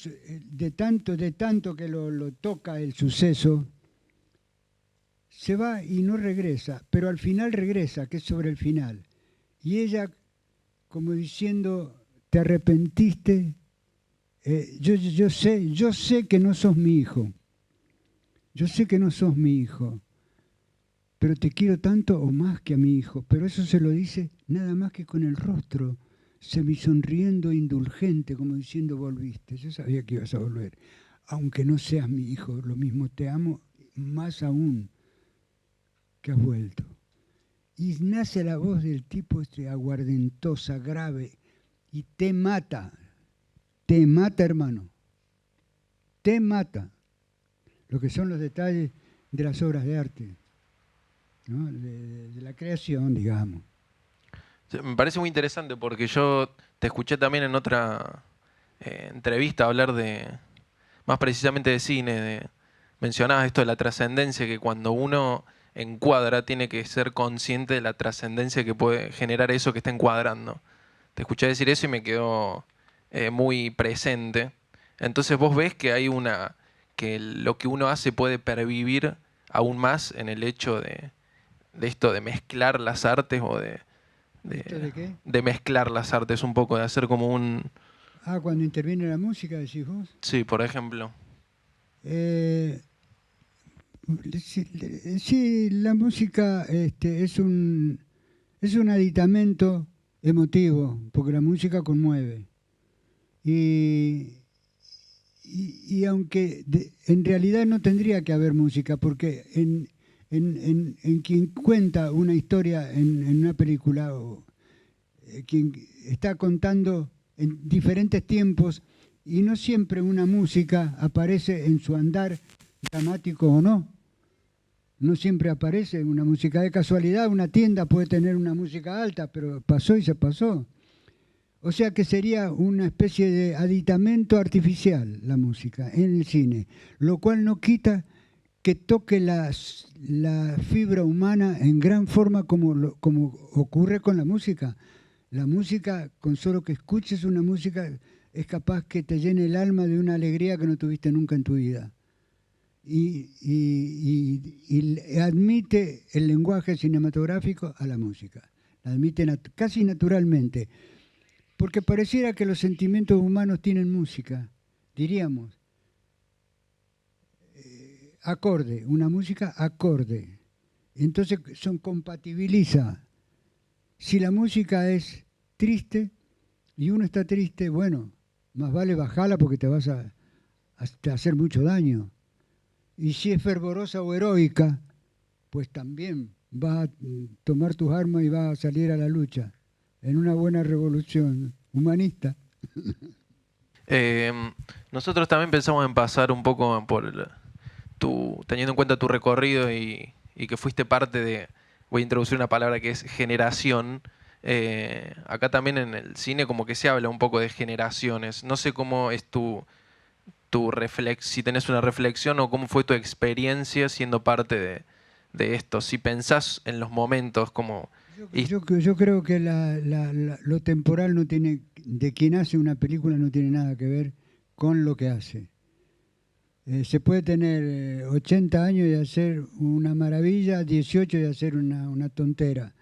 de tanto que lo toca el suceso, se va y no regresa, pero al final regresa, que es sobre el final. Y ella, como diciendo, ¿te arrepentiste? Yo sé que no sos mi hijo. Yo sé que no sos mi hijo, pero te quiero tanto o más que a mi hijo. Pero eso se lo dice nada más que con el rostro, semisonriendo, indulgente, como diciendo, volviste. Yo sabía que ibas a volver. Aunque no seas mi hijo, lo mismo te amo, más aún que has vuelto. Y nace la voz del tipo aguardentosa, grave, y te mata, hermano, te mata. Lo que son los detalles de las obras de arte, ¿no? De la creación, digamos. Me parece muy interesante porque yo te escuché también en otra entrevista hablar más precisamente de cine, mencionabas esto de la trascendencia, que cuando uno encuadra tiene que ser consciente de la trascendencia que puede generar eso que está encuadrando. Te escuché decir eso y me quedó muy presente. Entonces vos ves que que lo que uno hace puede pervivir aún más en el hecho de esto de mezclar las artes o ¿Esto de qué? de mezclar las artes un poco, de hacer como un... Cuando interviene la música, decís vos. Sí, por ejemplo. Eh, sí, la música es un aditamento emotivo, porque la música conmueve. Y, y aunque en realidad no tendría que haber música, porque en quien cuenta una historia en una película, o quien está contando en diferentes tiempos, y no siempre una música aparece en su andar dramático o no. No siempre aparece una música de casualidad. Una tienda puede tener una música alta, pero pasó y se pasó. O sea que sería una especie de aditamento artificial la música en el cine, lo cual no quita que toque la fibra humana en gran forma como ocurre con la música. La música, con solo que escuches una música, es capaz que te llene el alma de una alegría que no tuviste nunca en tu vida. Y admite el lenguaje cinematográfico a la música. La admite casi naturalmente. Porque pareciera que los sentimientos humanos tienen música, diríamos. Acorde, una música acorde. Entonces compatibiliza. Si la música es triste y uno está triste, bueno, más vale bajarla porque te vas a hacer mucho daño. Y si es fervorosa o heroica, pues también vas a tomar tus armas y vas a salir a la lucha en una buena revolución humanista. Eh, Nosotros también pensamos en pasar un poco teniendo en cuenta tu recorrido y que fuiste parte voy a introducir una palabra que es generación. Acá también en el cine como que se habla un poco de generaciones. No sé cómo es si tenés una reflexión o cómo fue tu experiencia siendo parte de esto. Si pensás en los momentos como... Yo creo que lo temporal no tiene, de quien hace una película no tiene nada que ver con lo que hace. Se puede tener 80 años y hacer una maravilla, 18 y hacer una tontera.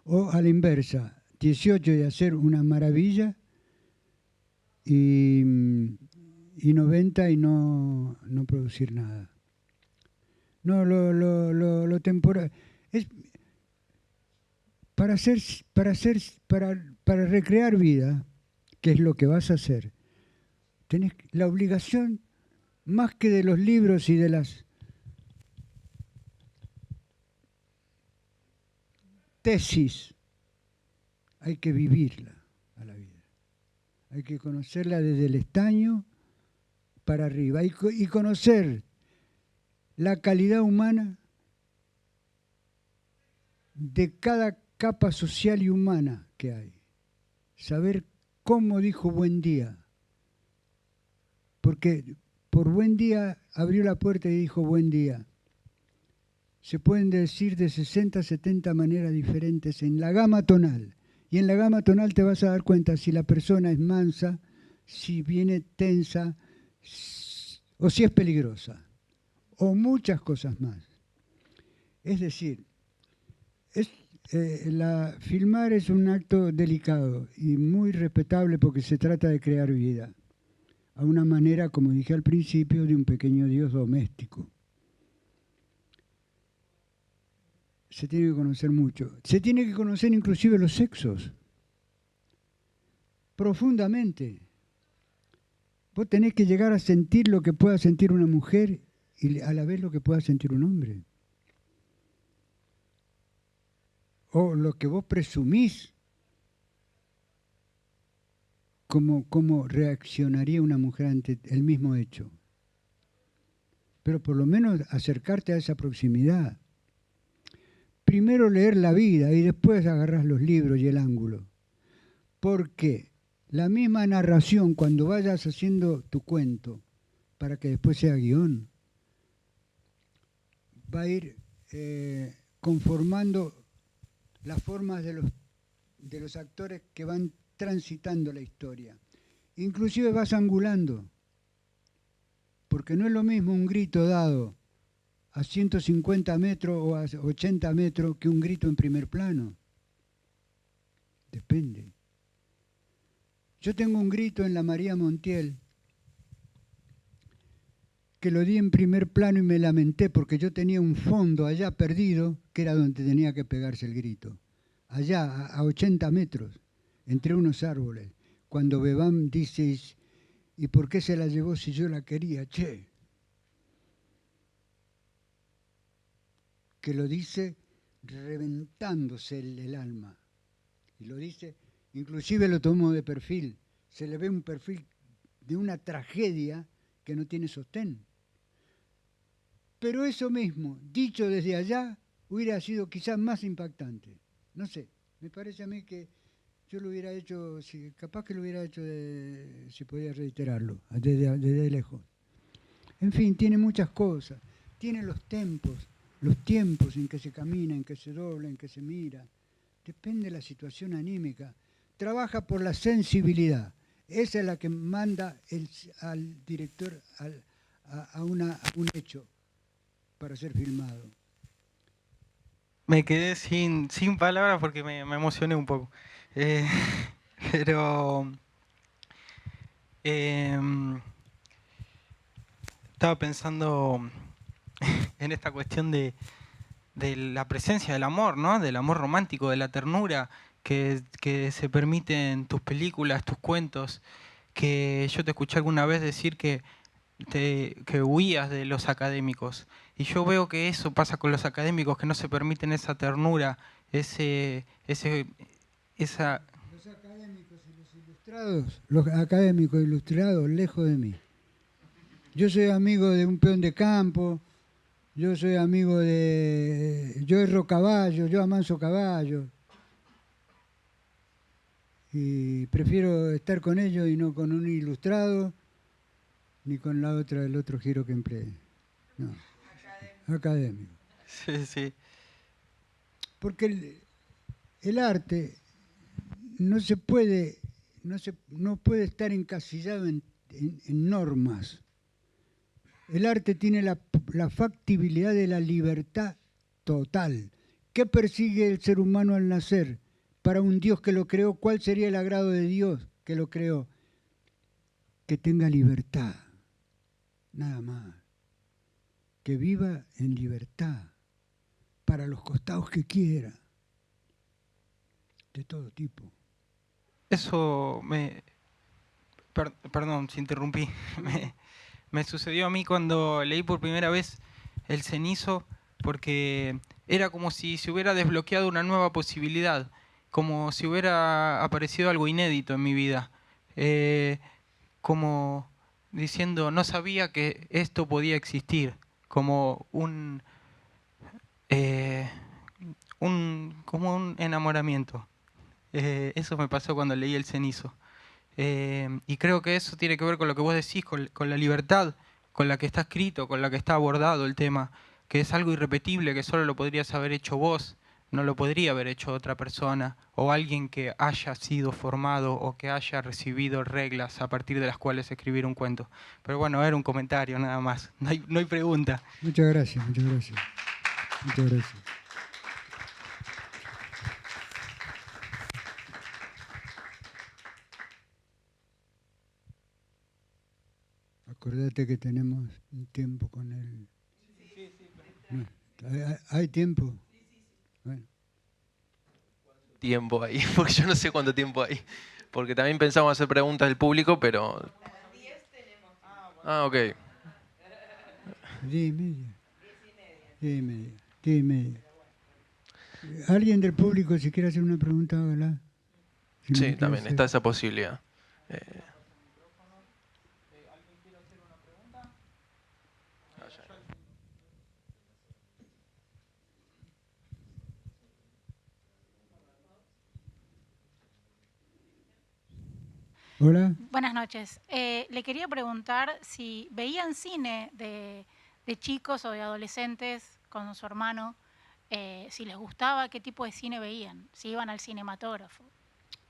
O a la inversa, 18 y hacer una maravilla y, y 90 y no producir nada. No, lo temporal. Es, para recrear vida, que es lo que vas a hacer, tenés la obligación, más que de los libros y de las tesis, hay que vivirla a la vida. Hay que conocerla desde el estaño para arriba y conocer la calidad humana de cada capa social y humana que hay. Saber cómo dijo buen día. Porque por buen día abrió la puerta y dijo buen día. se pueden decir de 60 a 70 maneras diferentes en la gama tonal. Y en la gama tonal te vas a dar cuenta si la persona es mansa, si viene tensa o si es peligrosa. O muchas cosas más. Es decir, filmar es un acto delicado y muy respetable porque se trata de crear vida. A una manera, como dije al principio, de un pequeño Dios doméstico. Se tiene que conocer mucho. Se tiene que conocer inclusive los sexos. Profundamente. Vos tenés que llegar a sentir lo que pueda sentir una mujer y a la vez lo que pueda sentir un hombre. O lo que vos presumís cómo reaccionaría una mujer ante el mismo hecho. Pero por lo menos acercarte a esa proximidad. Primero leer la vida y después agarrás los libros y el ángulo. Porque la misma narración, cuando vayas haciendo tu cuento, para que después sea guión, va a ir conformando las formas de los actores que van transitando la historia. Inclusive vas angulando, porque no es lo mismo un grito dado a 150 metros o a 80 metros que un grito en primer plano. Depende. Yo tengo un grito en la María Montiel que lo di en primer plano y me lamenté porque yo tenía un fondo allá perdido que era donde tenía que pegarse el grito. Allá, a 80 metros, entre unos árboles. Cuando Bebán dice, ¿y por qué se la llevó si yo la quería? Che. Que lo dice reventándose el alma. Y lo dice, inclusive lo tomó de perfil. Se le ve un perfil de una tragedia que no tiene sostén. Pero eso mismo, dicho desde allá, hubiera sido quizás más impactante. No sé, me parece a mí que yo lo hubiera hecho, capaz que lo hubiera hecho, si podía reiterarlo, desde lejos. En fin, tiene muchas cosas. Tiene los tiempos en que se camina, en que se dobla, en que se mira. Depende de la situación anímica. Trabaja por la sensibilidad. Esa es la que manda al director a un hecho para ser filmado. Me quedé sin palabras porque me emocioné un poco. Pero estaba pensando en esta cuestión de la presencia del amor, ¿no? Del amor romántico, de la ternura que se permite en tus películas, tus cuentos. Que yo te escuché alguna vez decir que huías de los académicos. Y yo veo que eso pasa con los académicos, que no se permiten esa ternura, esa... Los académicos y los ilustrados, los académicos ilustrados, lejos de mí. Yo soy amigo de un peón de campo, yo soy amigo yo erro caballos, yo amanso caballos. Y prefiero estar con ellos y no con un ilustrado, ni con el otro giro que empleé. No, académico. Sí, sí. Porque el arte no puede estar encasillado en normas. El arte tiene la factibilidad de la libertad total. ¿Qué persigue el ser humano al nacer? Para un Dios que lo creó, ¿cuál sería el agrado de Dios que lo creó? Que tenga libertad, nada más. Que viva en libertad, para los costados que quiera, de todo tipo. Eso perdón, si interrumpí. Me sucedió a mí cuando leí por primera vez El Cenizo, porque era como si se hubiera desbloqueado una nueva posibilidad, como si hubiera aparecido algo inédito en mi vida, como diciendo, no sabía que esto podía existir, como como un enamoramiento. Eso me pasó cuando leí El Cenizo. Y creo que eso tiene que ver con lo que vos decís, con la libertad con la que está escrito, con la que está abordado el tema. que es algo irrepetible, que solo lo podrías haber hecho vos, no lo podría haber hecho otra persona, o alguien que haya sido formado o que haya recibido reglas a partir de las cuales escribir un cuento. Pero bueno, era un comentario nada más, no hay pregunta. Muchas gracias, muchas gracias. Muchas gracias. Acordate que tenemos un tiempo con él. No, ¿hay tiempo? Bueno. Tiempo ahí, porque yo no sé cuánto tiempo hay. Porque también pensamos hacer preguntas del público, pero... Ah, ok. 10:30. 10:30. 10:30. ¿Alguien del público, si quiere hacer una pregunta, hágala? Si no Sí, quiere también hacer- está esa posibilidad. Hola. Buenas noches. Le quería preguntar si veían cine de chicos o de adolescentes con su hermano, si les gustaba, qué tipo de cine veían, si iban al cinematógrafo.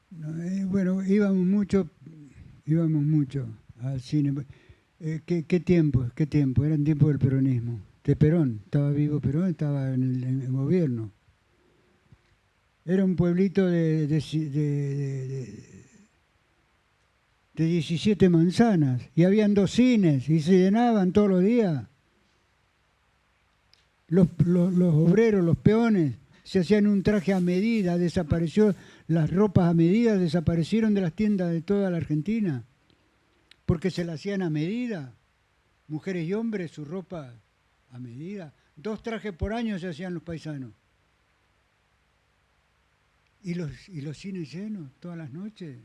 No, bueno, íbamos mucho al cine. ¿Qué tiempo? ¿Qué tiempo? Eran tiempos del peronismo. De Perón. Estaba vivo Perón, estaba en el gobierno. Era un pueblito de 17 manzanas y habían 2 cines y se llenaban todos los días. Los obreros, los peones, se hacían un traje a medida, las ropas a medida desaparecieron de las tiendas de toda la Argentina, porque se las hacían a medida, mujeres y hombres, su ropa a medida. 2 trajes por año se hacían los paisanos. Y los cines llenos todas las noches.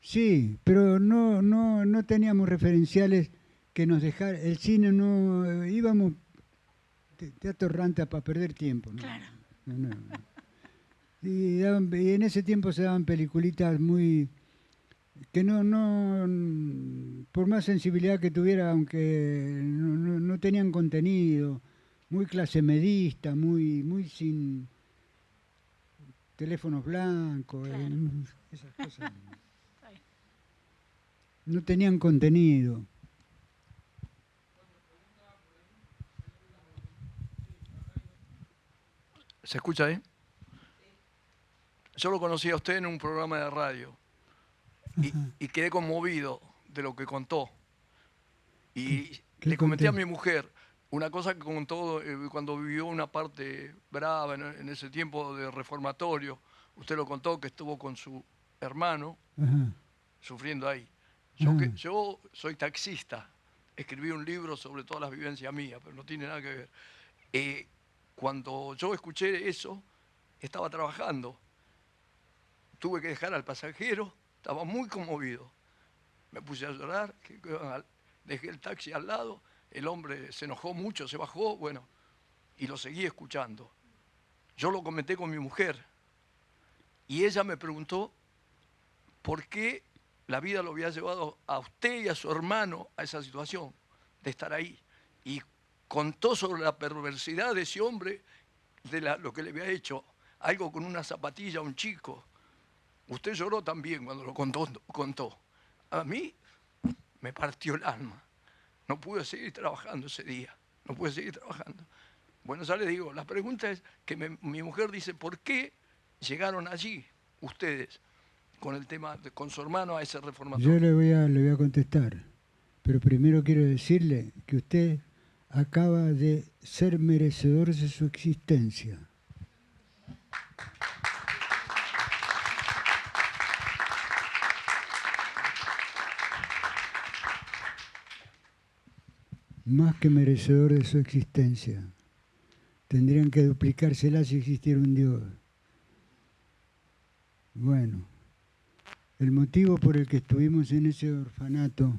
Sí, pero no teníamos referenciales que nos dejaran. El cine no íbamos teatro ranta para perder tiempo. ¿No? Claro. No. Y en ese tiempo se daban peliculitas muy que por más sensibilidad que tuviera, aunque no tenían contenido, muy clase medista, muy sin teléfonos blancos, Claro. Esas cosas. Está bien. No tenían contenido. ¿Se escucha ahí? Yo lo conocí a usted en un programa de radio y quedé conmovido de lo que contó. Y ¿Qué le comenté a conté? mi mujer una cosa que contó cuando vivió una parte brava en ese tiempo de reformatorio. Usted lo contó que estuvo con su hermano Ajá. sufriendo ahí. Ajá. Yo soy taxista, escribí un libro sobre todas las vivencias mías, pero no tiene nada que ver. Cuando yo escuché eso, estaba trabajando. Tuve que dejar al pasajero, estaba muy conmovido. Me puse a llorar, dejé el taxi al lado, el hombre se enojó mucho, se bajó, bueno, y lo seguí escuchando. Yo lo comenté con mi mujer y ella me preguntó por qué la vida lo había llevado a usted y a su hermano a esa situación de estar ahí. Y contó sobre la perversidad de ese hombre, de lo que le había hecho, algo con una zapatilla a un chico. Usted lloró también cuando lo contó. A mí me partió el alma. No pude seguir trabajando ese día. No pude seguir trabajando. Bueno, ya le digo, la pregunta es que mi mujer dice, ¿por qué llegaron allí ustedes con el tema, con su hermano a ese reformatorio? Yo le voy a contestar, pero primero quiero decirle que usted acaba de ser merecedor de su existencia. Más que merecedor de su existencia. Tendrían que duplicársela si existiera un Dios. Bueno, el motivo por el que estuvimos en ese orfanato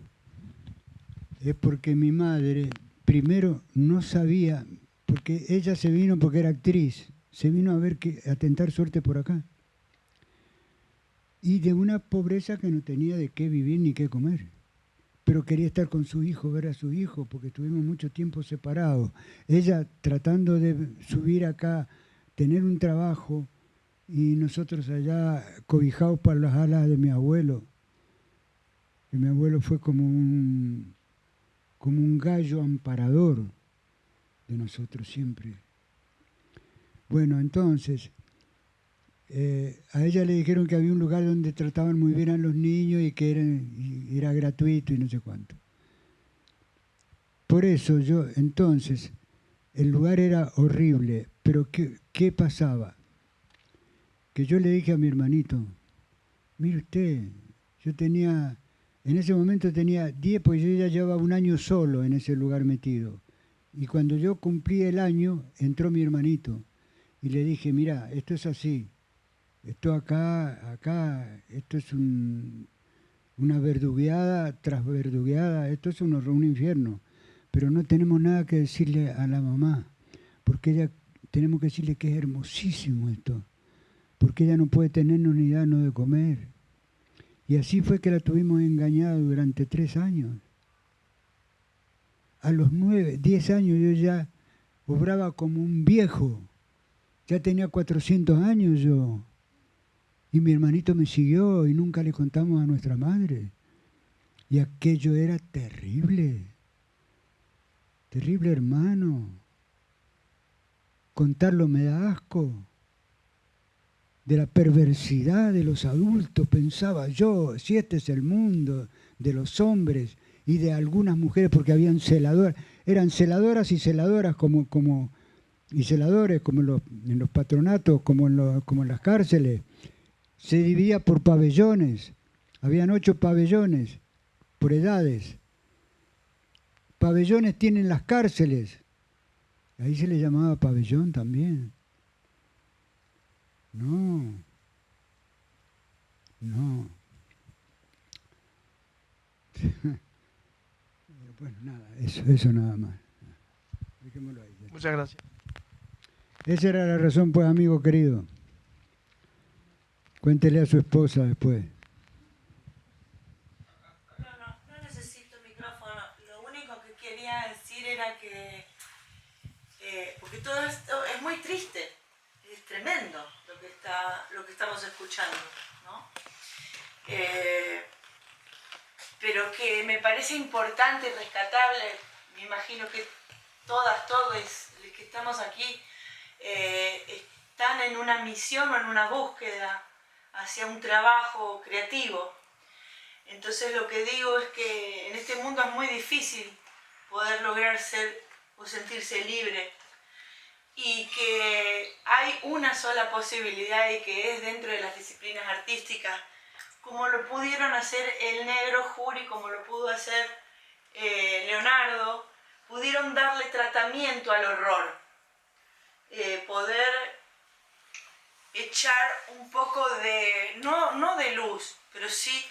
es porque mi madre primero no sabía, porque ella se vino porque era actriz, se vino a tentar suerte por acá. Y de una pobreza que no tenía de qué vivir ni qué comer. pero quería estar con su hijo, ver a su hijo, porque estuvimos mucho tiempo separados. Ella tratando de subir acá, tener un trabajo, y nosotros allá cobijados por las alas de mi abuelo. Que mi abuelo fue como un gallo amparador de nosotros siempre. Bueno, entonces, a ella le dijeron que había un lugar donde trataban muy bien a los niños y que era gratuito y no sé cuánto. Por eso yo, entonces, el lugar era horrible, pero ¿qué pasaba? Que yo le dije a mi hermanito, mire usted, en ese momento tenía 10, pues yo ya llevaba un año solo en ese lugar metido. Y cuando yo cumplí el año, entró mi hermanito y le dije, mira, esto es así, esto acá, esto es una verdugueada tras verdugueada, esto es un infierno, pero no tenemos nada que decirle a la mamá, porque ella, tenemos que decirle que es hermosísimo esto, porque ella no puede tenernos ni darnos de comer. Y así fue que la tuvimos engañada durante 3 años. A los 9, 10 años yo ya obraba como un viejo. Ya tenía 400 años yo. Y mi hermanito me siguió y nunca le contamos a nuestra madre. Y aquello era terrible. Terrible, hermano. Contarlo me da asco. De la perversidad de los adultos, pensaba yo, si este es el mundo de los hombres y de algunas mujeres, porque habían celadoras, eran celadoras y celadoras y celadores como en los patronatos, como en las cárceles. Se dividía por pabellones, habían 8 pabellones por edades. Pabellones tienen las cárceles, ahí se le llamaba pabellón también. No. Bueno, nada, eso nada más. Dejémoslo ahí. Muchas gracias. Esa era la razón, pues, amigo querido. Cuéntele a su esposa después. No necesito micrófono. Lo único que quería decir era que, porque todo esto es muy triste, es tremendo lo que estamos escuchando, ¿no? Pero que me parece importante y rescatable, me imagino que todos los que estamos aquí están en una misión o en una búsqueda hacia un trabajo creativo. Entonces lo que digo es que en este mundo es muy difícil poder lograr ser o sentirse libre y que hay una sola posibilidad y que es dentro de las disciplinas artísticas, como lo pudieron hacer el negro Jury, como lo pudo hacer Leonardo, pudieron darle tratamiento al horror, poder echar un poco de, no de luz, pero sí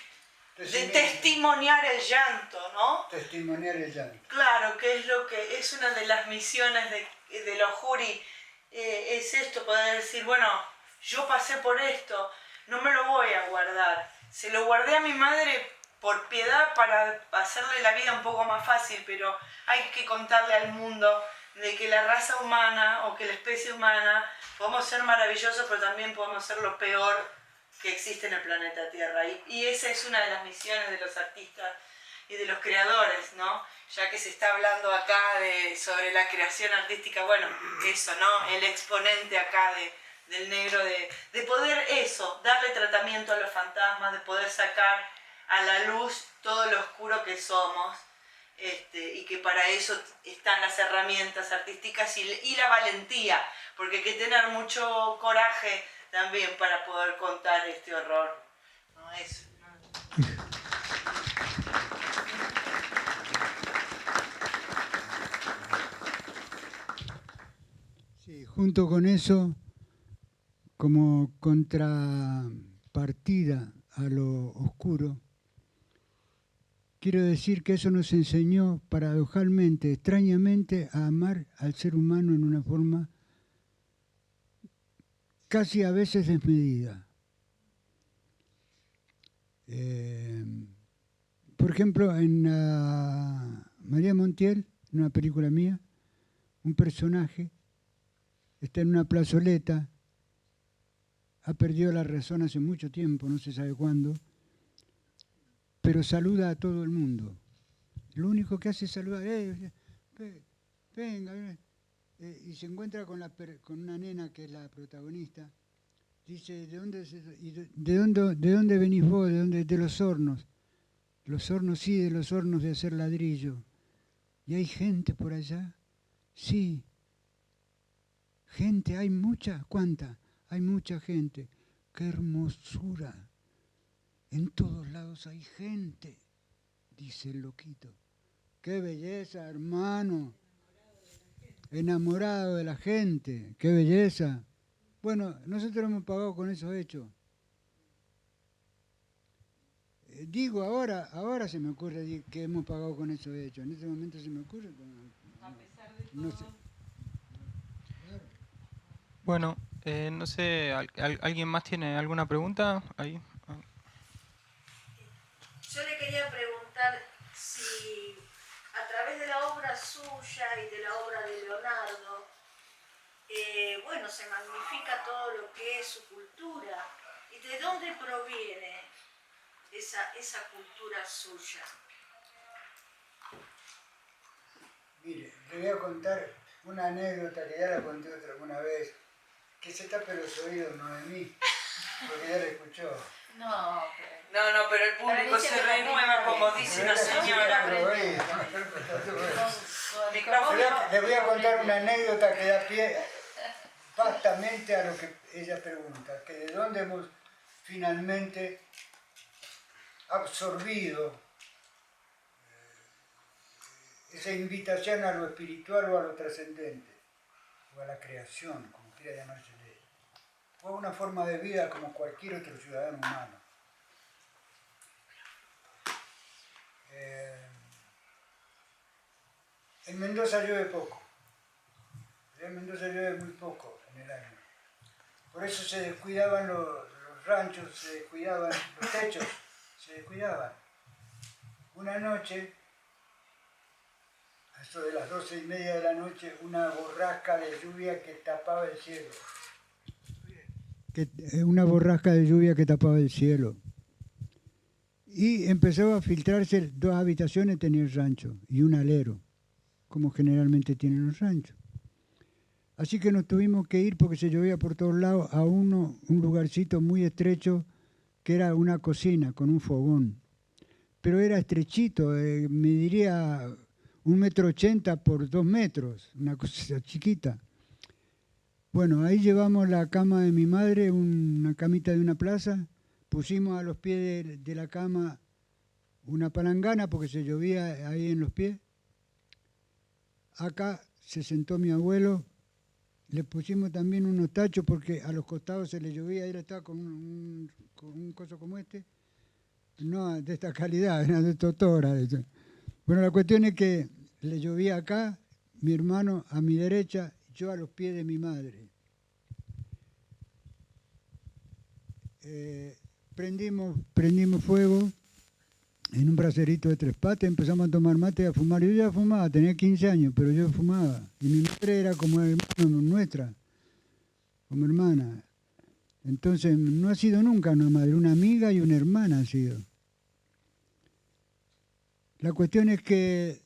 de testimoniar el llanto, ¿no? Testimoniar el llanto. Claro, que es lo que es una de las misiones de los Jury, es esto, poder decir, bueno, yo pasé por esto, no me lo voy a guardar. Se lo guardé a mi madre por piedad para hacerle la vida un poco más fácil, pero hay que contarle al mundo de que la raza humana o que la especie humana podemos ser maravillosos, pero también podemos ser lo peor que existe en el planeta Tierra. Y esa es una de las misiones de los artistas y de los creadores, ¿no? Ya que se está hablando acá sobre la creación artística, bueno, eso, ¿no? El exponente acá del negro, de poder eso, darle tratamiento a los fantasmas, de poder sacar a la luz todo lo oscuro que somos, y que para eso están las herramientas artísticas y la valentía, porque hay que tener mucho coraje también para poder contar este horror. No, eso, no. Sí, junto con eso, como contrapartida a lo oscuro, quiero decir que eso nos enseñó paradojalmente, extrañamente, a amar al ser humano en una forma casi a veces desmedida. por ejemplo, en María Montiel, en una película mía, un personaje está en una plazoleta, ha perdido la razón hace mucho tiempo, no se sabe cuándo, pero saluda a todo el mundo. Lo único que hace es saludar, venga, y se encuentra con una nena que es la protagonista. Dice, ¿de dónde venís vos? De los hornos. Los hornos, sí, de los hornos de hacer ladrillo. ¿Y hay gente por allá? Sí. ¿Gente? ¿Hay mucha? ¿Cuánta? Hay mucha gente. ¡Qué hermosura! En todos lados hay gente, dice el loquito. ¡Qué belleza, hermano! Enamorado de la gente. ¡Qué belleza! Bueno, nosotros hemos pagado con esos hechos. Digo, ahora se me ocurre que hemos pagado con esos hechos. En este momento se me ocurre. A pesar de todo. No sé. Bueno, no sé, ¿alguien más tiene alguna pregunta? Ahí. Yo le quería preguntar si a través de la obra suya y de la obra de Leonardo, bueno, se magnifica todo lo que es su cultura. ¿Y de dónde proviene esa cultura suya? Mire, le voy a contar una anécdota que ya la conté alguna vez, que se tape los oídos, no de mí, porque ya la escuchó. No, pero el público se renueva, como dice la señora. Le voy a contar una anécdota que da pie vastamente a lo que ella pregunta, que de dónde hemos finalmente absorbido esa invitación a lo espiritual o a lo trascendente, o a la creación, como quiera llamarse de ella. O a una forma de vida como cualquier otro ciudadano humano. En Mendoza llueve poco. En Mendoza llueve muy poco en el año. Por eso se descuidaban los ranchos, se descuidaban los techos, se descuidaban. Una noche, a eso de las 12:30 de la noche, una borrasca de lluvia que tapaba el cielo. Una borrasca de lluvia que tapaba el cielo. Y empezó a filtrarse, 2 habitaciones tenía el rancho y un alero, como generalmente tienen los ranchos. Así que nos tuvimos que ir porque se llovía por todos lados a un lugarcito muy estrecho que era una cocina con un fogón. Pero era estrechito, me diría 1,80 m por 2 metros, una cosa chiquita. Bueno, ahí llevamos la cama de mi madre, una camita de una plaza, pusimos a los pies de la cama una palangana porque se llovía ahí en los pies. Acá se sentó mi abuelo, le pusimos también unos tachos porque a los costados se le llovía, él estaba con un coso como este, no de esta calidad, era de totora. Bueno, la cuestión es que le llovía acá, mi hermano a mi derecha, yo a los pies de mi madre. Prendimos fuego en un braserito de 3 patas, empezamos a tomar mate y a fumar. Yo ya fumaba, tenía 15 años, pero yo fumaba. Y mi madre era como hermana nuestra, como hermana. Entonces no ha sido nunca una madre, una amiga y una hermana ha sido. La cuestión es que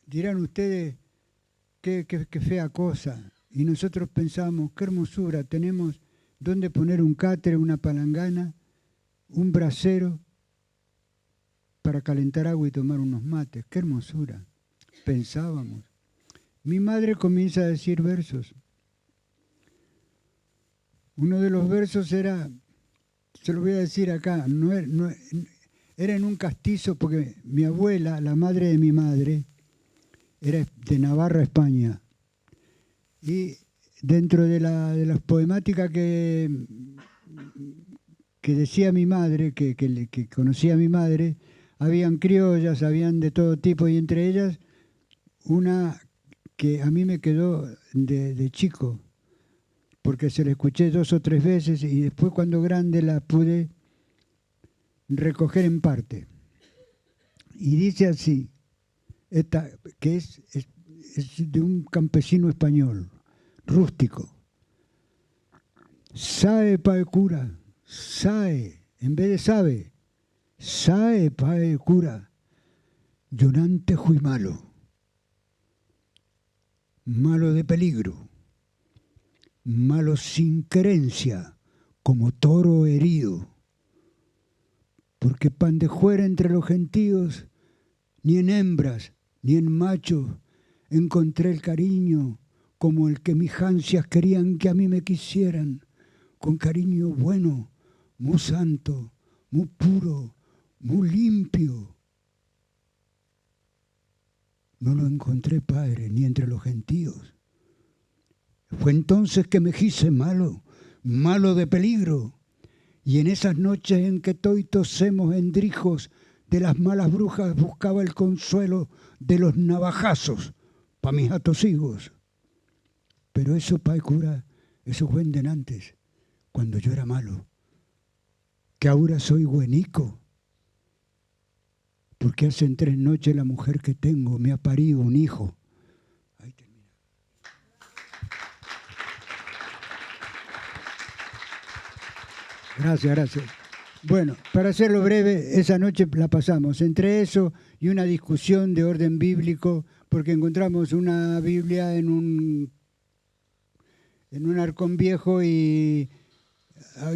dirán ustedes qué fea cosa. Y nosotros pensamos, qué hermosura, tenemos dónde poner un catre, una palangana, un brasero para calentar agua y tomar unos mates. ¡Qué hermosura! Pensábamos. Mi madre comienza a decir versos. Uno de los versos era, se lo voy a decir acá, era en un castizo porque mi abuela, la madre de mi madre, era de Navarra, España. Y dentro de las poemáticas que decía mi madre, que conocía a mi madre, habían criollas, habían de todo tipo, y entre ellas una que a mí me quedó de chico, porque se la escuché 2 o 3 veces, y después cuando grande la pude recoger en parte. Y dice así, que es de un campesino español, rústico. Sae pae cura, sae, en vez de sabe, sae pae cura, llorante fui malo, malo de peligro, malo sin querencia, como toro herido, porque pan de fuera entre los gentíos, ni en hembras, ni en machos, encontré el cariño como el que mis ansias querían que a mí me quisieran, con cariño bueno, muy santo, muy puro, muy limpio. No lo encontré, Padre, ni entre los gentíos. Fue entonces que me quise malo, malo de peligro, y en esas noches en que toitos semos endrijos de las malas brujas buscaba el consuelo de los navajazos pa' mis atosigos. Pero eso, Pai cura, eso fue en antes, cuando yo era malo, que ahora soy buenico, porque hace 3 noches la mujer que tengo me ha parido un hijo. Ahí termina. Gracias. Bueno, para hacerlo breve, esa noche la pasamos entre eso y una discusión de orden bíblico, porque encontramos una Biblia en un arcón viejo y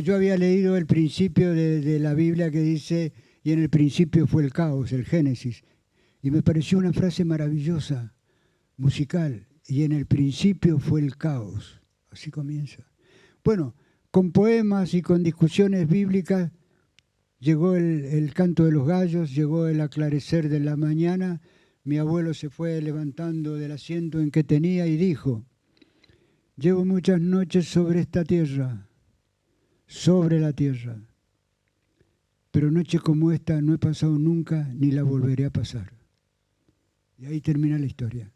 yo había leído el principio de la Biblia que dice, y en el principio fue el caos, el Génesis, y me pareció una frase maravillosa, musical, y en el principio fue el caos. Así comienza. Bueno, con poemas y con discusiones bíblicas llegó el canto de los gallos, llegó el aclarecer de la mañana, mi abuelo se fue levantando del asiento en que tenía y dijo, llevo muchas noches sobre esta tierra, sobre la tierra, pero noche como esta no he pasado nunca ni la volveré a pasar. Y ahí termina la historia.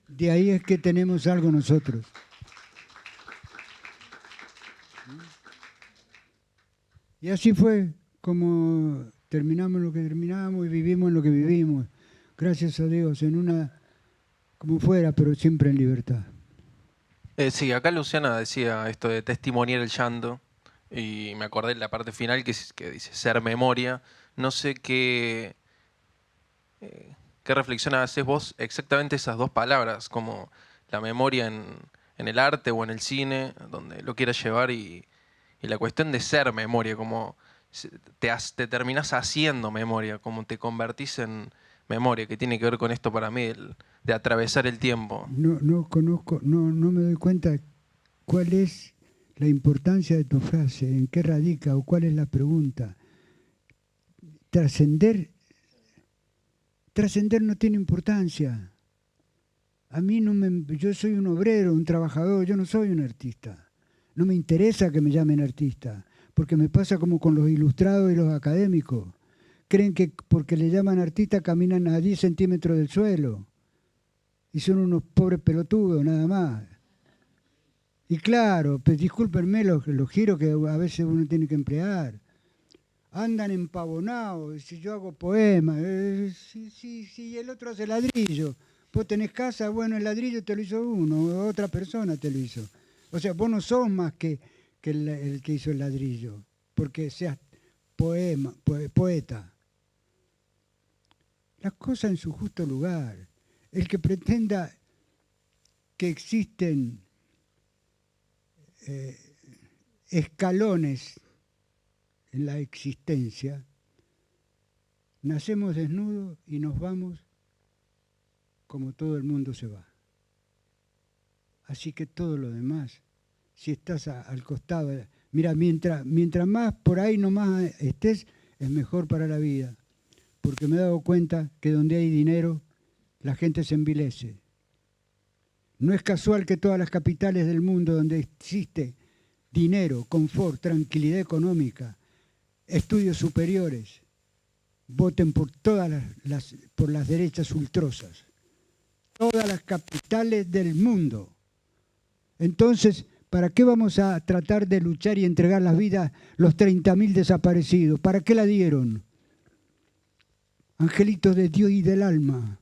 De ahí es que tenemos algo nosotros. Y así fue como terminamos lo que terminamos y vivimos en lo que vivimos. Gracias a Dios, en una, como fuera, pero siempre en libertad. Sí, acá Luciana decía esto de testimoniar el llanto y me acordé de la parte final que dice ser memoria. No sé qué reflexión haces vos exactamente esas dos palabras, como la memoria en el arte o en el cine, donde lo quieras llevar y la cuestión de ser memoria, como te terminás haciendo memoria, como te convertís en memoria, que tiene que ver con esto para mí, de atravesar el tiempo. No conozco, no me doy cuenta cuál es la importancia de tu frase, en qué radica o cuál es la pregunta. Trascender no tiene importancia. A mí yo soy un obrero, un trabajador, yo no soy un artista. No me interesa que me llamen artista, porque me pasa como con los ilustrados y los académicos. Creen que porque le llaman artista caminan a 10 centímetros del suelo. Y son unos pobres pelotudos, nada más. Y claro, pues discúlpenme los giros que a veces uno tiene que emplear. Andan empavonados, si yo hago poemas, sí, el otro hace ladrillo. Vos tenés casa, bueno, el ladrillo te lo hizo uno, otra persona te lo hizo. O sea, vos no sos más que el que hizo el ladrillo, porque seas poeta. Las cosas en su justo lugar. El que pretenda que existen escalones en la existencia, nacemos desnudos y nos vamos como todo el mundo se va. Así que todo lo demás, si estás al costado, mira, mientras más por ahí nomás estés, es mejor para la vida. Porque me he dado cuenta que donde hay dinero, la gente se envilece. No es casual que todas las capitales del mundo donde existe dinero, confort, tranquilidad económica, estudios superiores, voten por por las derechas ultrosas. Todas las capitales del mundo. Entonces, ¿Para qué vamos a tratar de luchar y entregar las vidas los 30.000 desaparecidos? ¿Para qué la dieron? Angelitos de Dios y del alma.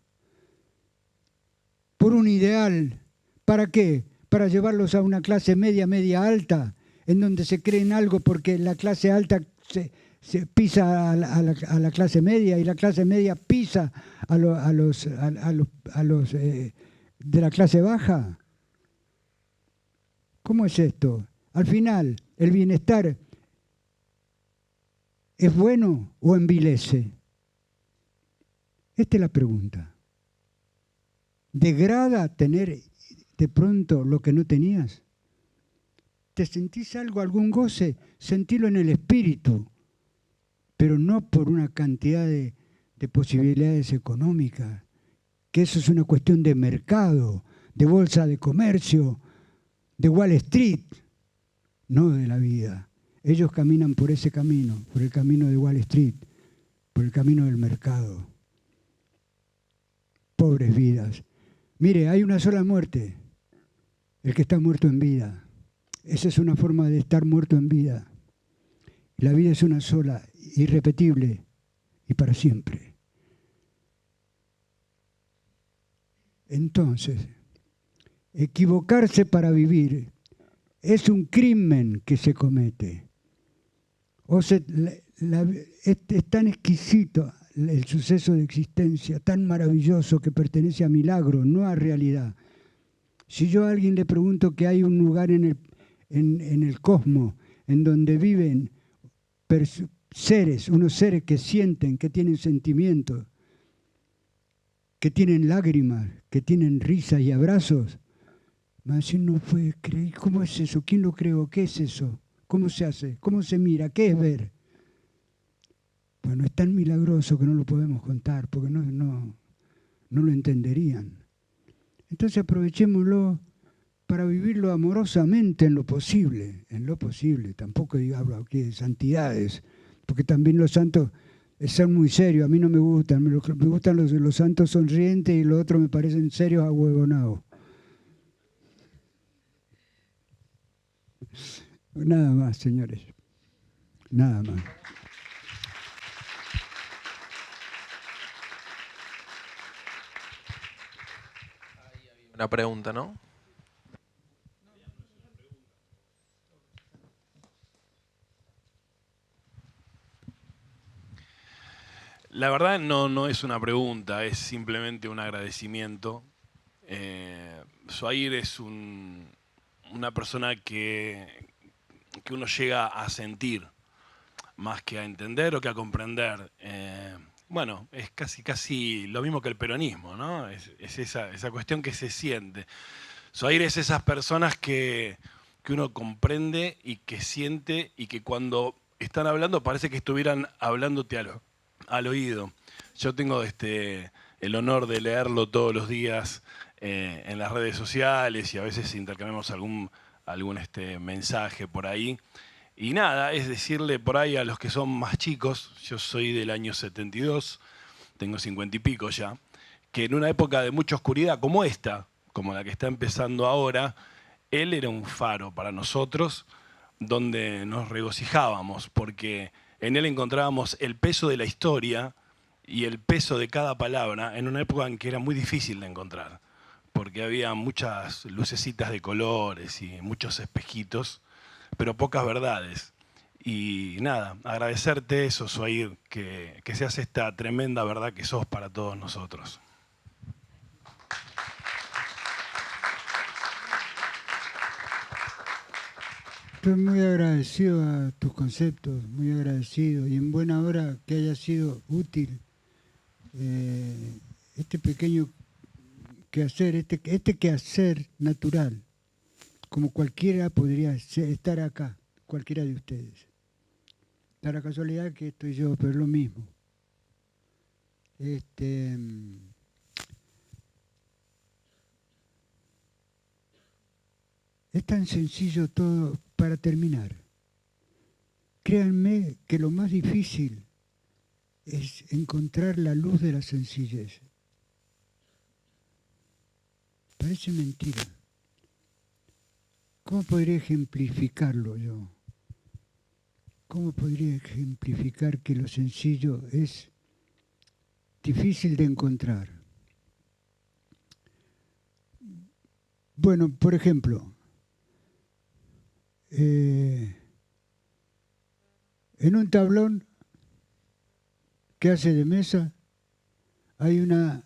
Por un ideal. ¿Para qué? Para llevarlos a una clase media, media alta, en donde se creen algo porque la clase alta se pisa a la clase media y la clase media pisa a los de la clase baja. ¿Cómo es esto? Al final, ¿el bienestar es bueno o envilece? Esta es la pregunta. ¿Degrada tener de pronto lo que no tenías? ¿Te sentís algo, algún goce? Sentilo en el espíritu, pero no por una cantidad de posibilidades económicas, que eso es una cuestión de mercado, de bolsa de comercio, de Wall Street, no de la vida. Ellos caminan por ese camino, por el camino de Wall Street, por el camino del mercado. Pobres vidas. Mire, hay una sola muerte, el que está muerto en vida. Esa es una forma de estar muerto en vida. La vida es una sola, irrepetible y para siempre. Entonces, equivocarse para vivir es un crimen que se comete. Es tan exquisito el suceso de existencia, tan maravilloso que pertenece a milagro, no a realidad. Si yo a alguien le pregunto que hay un lugar en el cosmos en donde viven seres, unos seres que sienten, que tienen sentimientos, que tienen lágrimas, que tienen risas y abrazos, me va a decir, no puede creer, ¿cómo es eso? ¿Quién lo creó? ¿Qué es eso? ¿Cómo se hace? ¿Cómo se mira? ¿Qué es ver? Bueno, es tan milagroso que no lo podemos contar, porque no lo entenderían. Entonces aprovechémoslo para vivirlo amorosamente en lo posible, Tampoco hablo aquí de santidades, porque también los santos son muy serios, a mí no me gustan, me gustan los santos sonrientes y los otros me parecen serios ahuevonados. Nada más, señores, nada más. Una pregunta, ¿no? La verdad no es una pregunta, es simplemente un agradecimiento. Zuhair es una persona que uno llega a sentir, más que a entender o que a comprender. Bueno, es casi lo mismo que el peronismo, ¿no? Es esa cuestión que se siente. Zuhair es esas personas que uno comprende y que siente y que cuando están hablando parece que estuvieran hablándote al oído. Yo tengo el honor de leerlo todos los días en las redes sociales y a veces intercambiamos algún mensaje por ahí. Y nada, es decirle por ahí a los que son más chicos, yo soy del año 72, tengo 50 y pico ya, que en una época de mucha oscuridad como esta, como la que está empezando ahora, él era un faro para nosotros donde nos regocijábamos, porque en él encontrábamos el peso de la historia y el peso de cada palabra en una época en que era muy difícil de encontrar, porque había muchas lucecitas de colores y muchos espejitos, pero pocas verdades. Y nada, agradecerte eso, Zuhair, que seas esta tremenda verdad que sos para todos nosotros. Estoy muy agradecido a tus conceptos, muy agradecido, y en buena hora que haya sido útil este pequeño quehacer, este quehacer natural, como cualquiera podría estar acá, cualquiera de ustedes. Da la casualidad que estoy yo, pero es lo mismo. Es tan sencillo todo para terminar. Créanme que lo más difícil es encontrar la luz de la sencillez. Parece mentira. ¿Cómo podría ejemplificarlo yo? ¿Cómo podría ejemplificar que lo sencillo es difícil de encontrar? Bueno, por ejemplo, en un tablón que hace de mesa hay una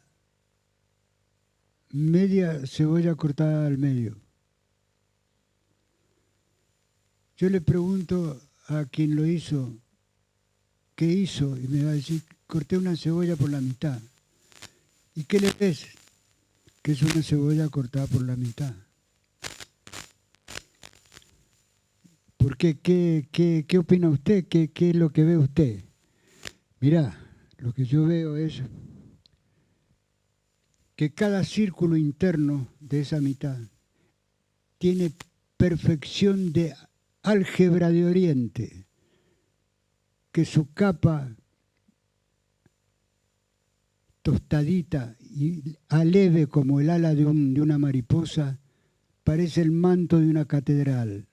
media cebolla cortada al medio. Yo le pregunto a quien lo hizo, ¿qué hizo? Y me va a decir, corté una cebolla por la mitad. ¿Y qué le ves? Que es una cebolla cortada por la mitad. ¿Por qué? ¿Qué opina usted? ¿Qué es lo que ve usted? Mirá, lo que yo veo es que cada círculo interno de esa mitad tiene perfección de álgebra de Oriente, que su capa tostadita y aleve como el ala de una mariposa parece el manto de una catedral.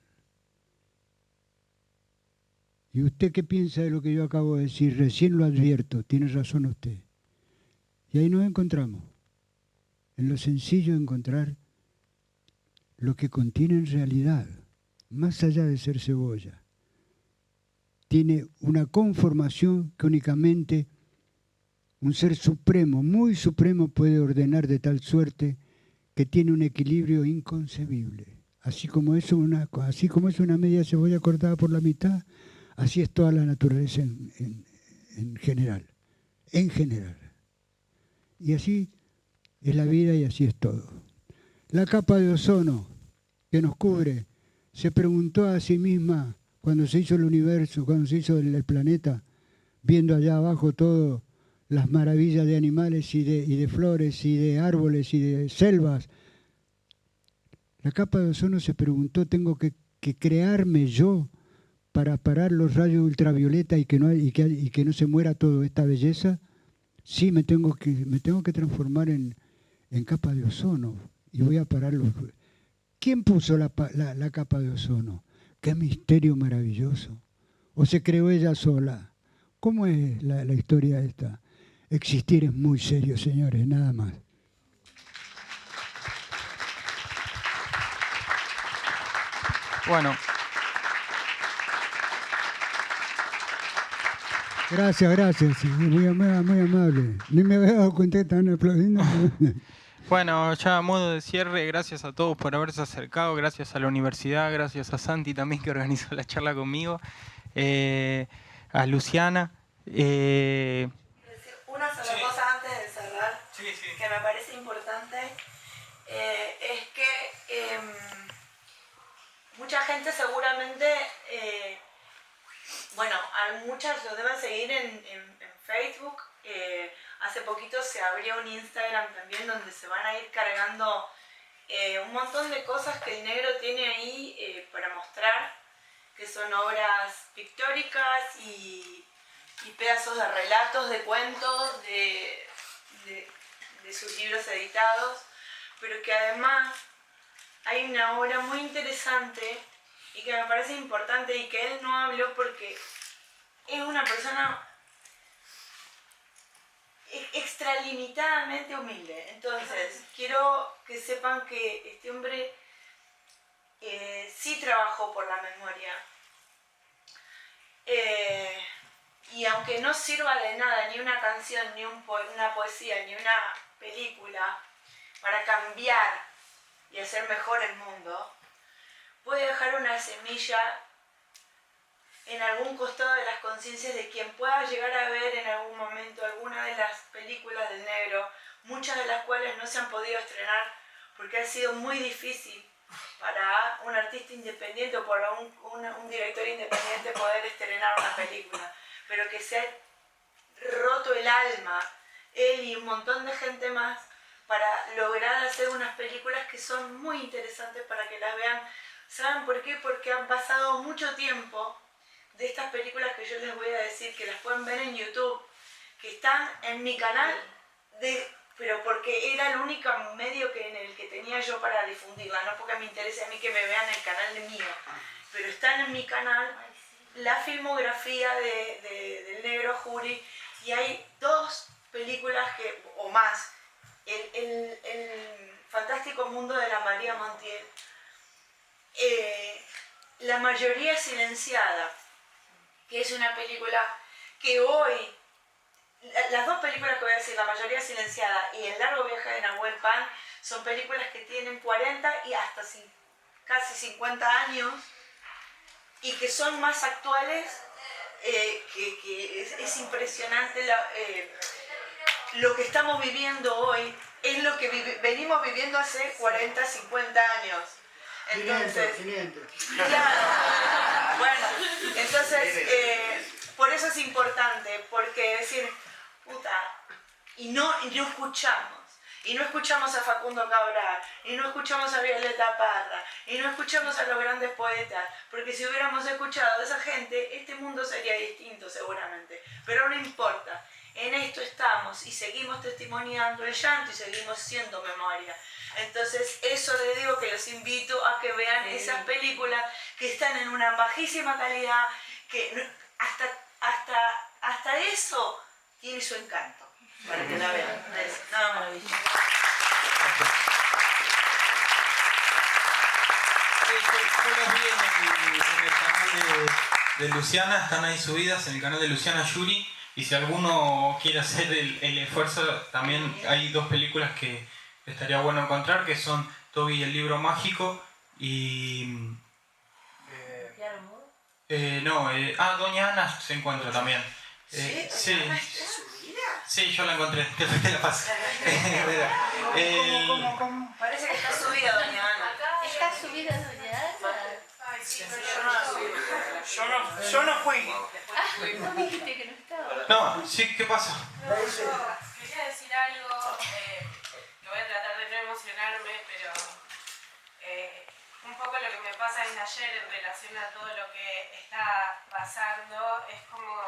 ¿Y usted qué piensa de lo que yo acabo de decir? Recién lo advierto, tiene razón usted. Y ahí nos encontramos, en lo sencillo de encontrar lo que contiene en realidad, más allá de ser cebolla. Tiene una conformación que únicamente un ser supremo, muy supremo, puede ordenar de tal suerte que tiene un equilibrio inconcebible. Así como es una media cebolla cortada por la mitad, así es toda la naturaleza en general. En general. Y así es la vida y así es todo. La capa de ozono que nos cubre se preguntó a sí misma cuando se hizo el universo, cuando se hizo el planeta, viendo allá abajo todo las maravillas de animales y de flores y de árboles y de selvas. La capa de ozono se preguntó, ¿tengo que crearme yo para parar los rayos ultravioleta y que no se muera toda esta belleza? Sí, me tengo que transformar en capa de ozono y voy a parar los... ¿Quién puso la capa de ozono? ¡Qué misterio maravilloso! ¿O se creó ella sola? ¿Cómo es la historia esta? Existir es muy serio, señores, nada más. Bueno. Gracias. Muy amable. Ni me había dado cuenta que estaban aplaudiendo. Bueno, ya a modo de cierre, gracias a todos por haberse acercado, gracias a la universidad, gracias a Santi también que organizó la charla conmigo, a Luciana. Una sola cosa antes de cerrar, que me parece importante, es que mucha gente seguramente, muchas lo deben seguir en Facebook. Hace poquito se abrió un Instagram también donde se van a ir cargando un montón de cosas que el negro tiene ahí para mostrar, que son obras pictóricas y pedazos de relatos, de cuentos, de sus libros editados, pero que además hay una obra muy interesante y que me parece importante y que él no habló porque es una persona extralimitadamente humilde. Entonces, quiero que sepan que este hombre sí trabajó por la memoria. Y aunque no sirva de nada ni una canción, ni una poesía, ni una película para cambiar y hacer mejor el mundo, puede dejar una semilla en algún costado de las conciencias de quien pueda llegar a ver en algún momento alguna de las películas del negro, muchas de las cuales no se han podido estrenar porque ha sido muy difícil para un artista independiente o para un director independiente poder estrenar una película, pero que se ha roto el alma, él y un montón de gente más, para lograr hacer unas películas que son muy interesantes para que las vean. ¿Saben por qué? Porque han pasado mucho tiempo de estas películas que yo les voy a decir, que las pueden ver en YouTube, que están en mi canal de pero porque era el único medio en el que tenía yo para difundirla, no porque me interese a mí que me vean el canal de mío, pero están en mi canal la filmografía del negro Jury, y hay 2 películas o más. El fantástico mundo de la María Montiel, La mayoría silenciada, que es una película que hoy, las 2 películas que voy a decir, La mayoría silenciada y El largo viaje de Nahuel Pan, son películas que tienen 40 y hasta casi 50 años y que son más actuales, que es impresionante lo que estamos viviendo hoy, es lo que venimos viviendo hace 40, 50 años. Entonces, 500. Claro, bueno, entonces, por eso es importante, porque decir, puta, y no escuchamos a Facundo Cabral, y no escuchamos a Violeta Parra, y no escuchamos a los grandes poetas, porque si hubiéramos escuchado a esa gente, este mundo sería distinto seguramente, pero no importa, en esto estamos y seguimos testimoniando el llanto y seguimos siendo memoria. Entonces, eso les digo, que los invito a que vean esas películas que están en una bajísima calidad, que hasta eso tiene su encanto, para que la vean. Nada más. Yo las vi en el canal de Luciana, están ahí subidas en el canal de Luciana Yuri, y si alguno quiere hacer el esfuerzo, también hay 2 películas que estaría bueno encontrar, que son Toby y el libro mágico y... Doña Ana se encuentra también. Sí, yo la encontré, después te la paso. ¿Cómo? Parece que está subida Doña Ana. ¿Está subida Doña Ana? Ay, sí, yo no fui. ¿No dijiste que no estaba? No, sí, ¿qué pasa? Quería decir algo, que voy a tratar de no emocionarme, pero un poco lo que me pasa desde ayer en relación a todo lo que está pasando es como,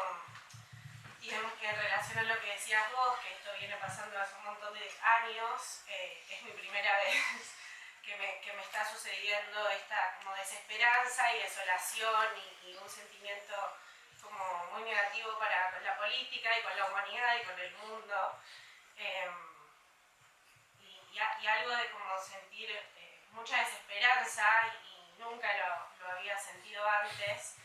digamos que en relación a lo que decías vos, que esto viene pasando hace un montón de años, es mi primera vez que me está sucediendo esta como desesperanza y desolación y un sentimiento como muy negativo para con la política y con la humanidad y con el mundo, y algo de como sentir mucha desesperanza, y nunca lo había sentido antes.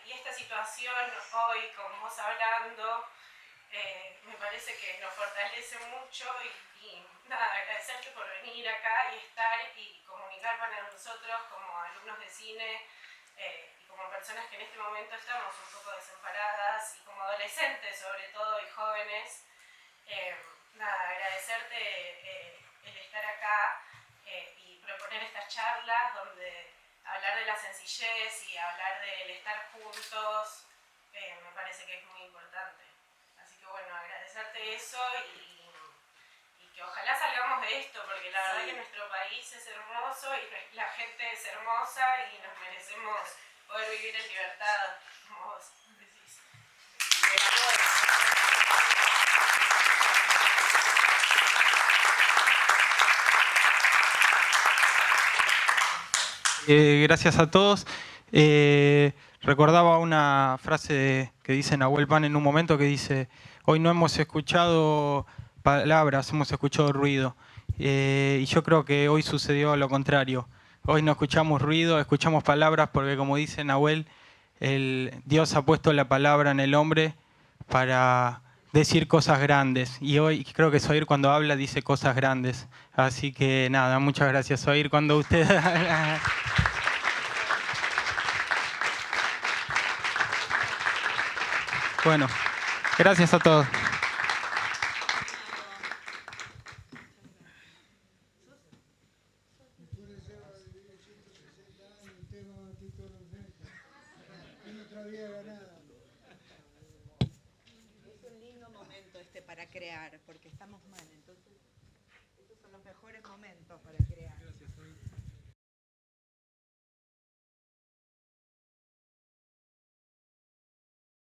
Y esta situación hoy con vos hablando, me parece que nos fortalece mucho, y agradecerte por venir acá y estar y comunicar para nosotros como alumnos de cine, y como personas que en este momento estamos un poco desamparadas, y como adolescentes sobre todo y jóvenes. Agradecerte el estar acá, y proponer estas charlas donde hablar de la sencillez y hablar del estar juntos, me parece que es muy importante. Así que bueno, agradecerte eso, y que ojalá salgamos de esto, porque la verdad que nuestro país es hermoso y la gente es hermosa y nos merecemos poder vivir en libertad, como vos decís. Gracias a todos. Recordaba una frase que dice Nahuel Pan en un momento, que dice: hoy no hemos escuchado palabras, hemos escuchado ruido. Y yo creo que hoy sucedió lo contrario. Hoy no escuchamos ruido, escuchamos palabras, porque como dice Nahuel, Dios ha puesto la palabra en el hombre para decir cosas grandes. Y hoy creo que Soir, cuando habla, dice cosas grandes. Así que nada, muchas gracias, Soir, cuando usted habla. Bueno, gracias a todos. Es un lindo momento para crear, porque estamos mal, entonces estos son los mejores momentos para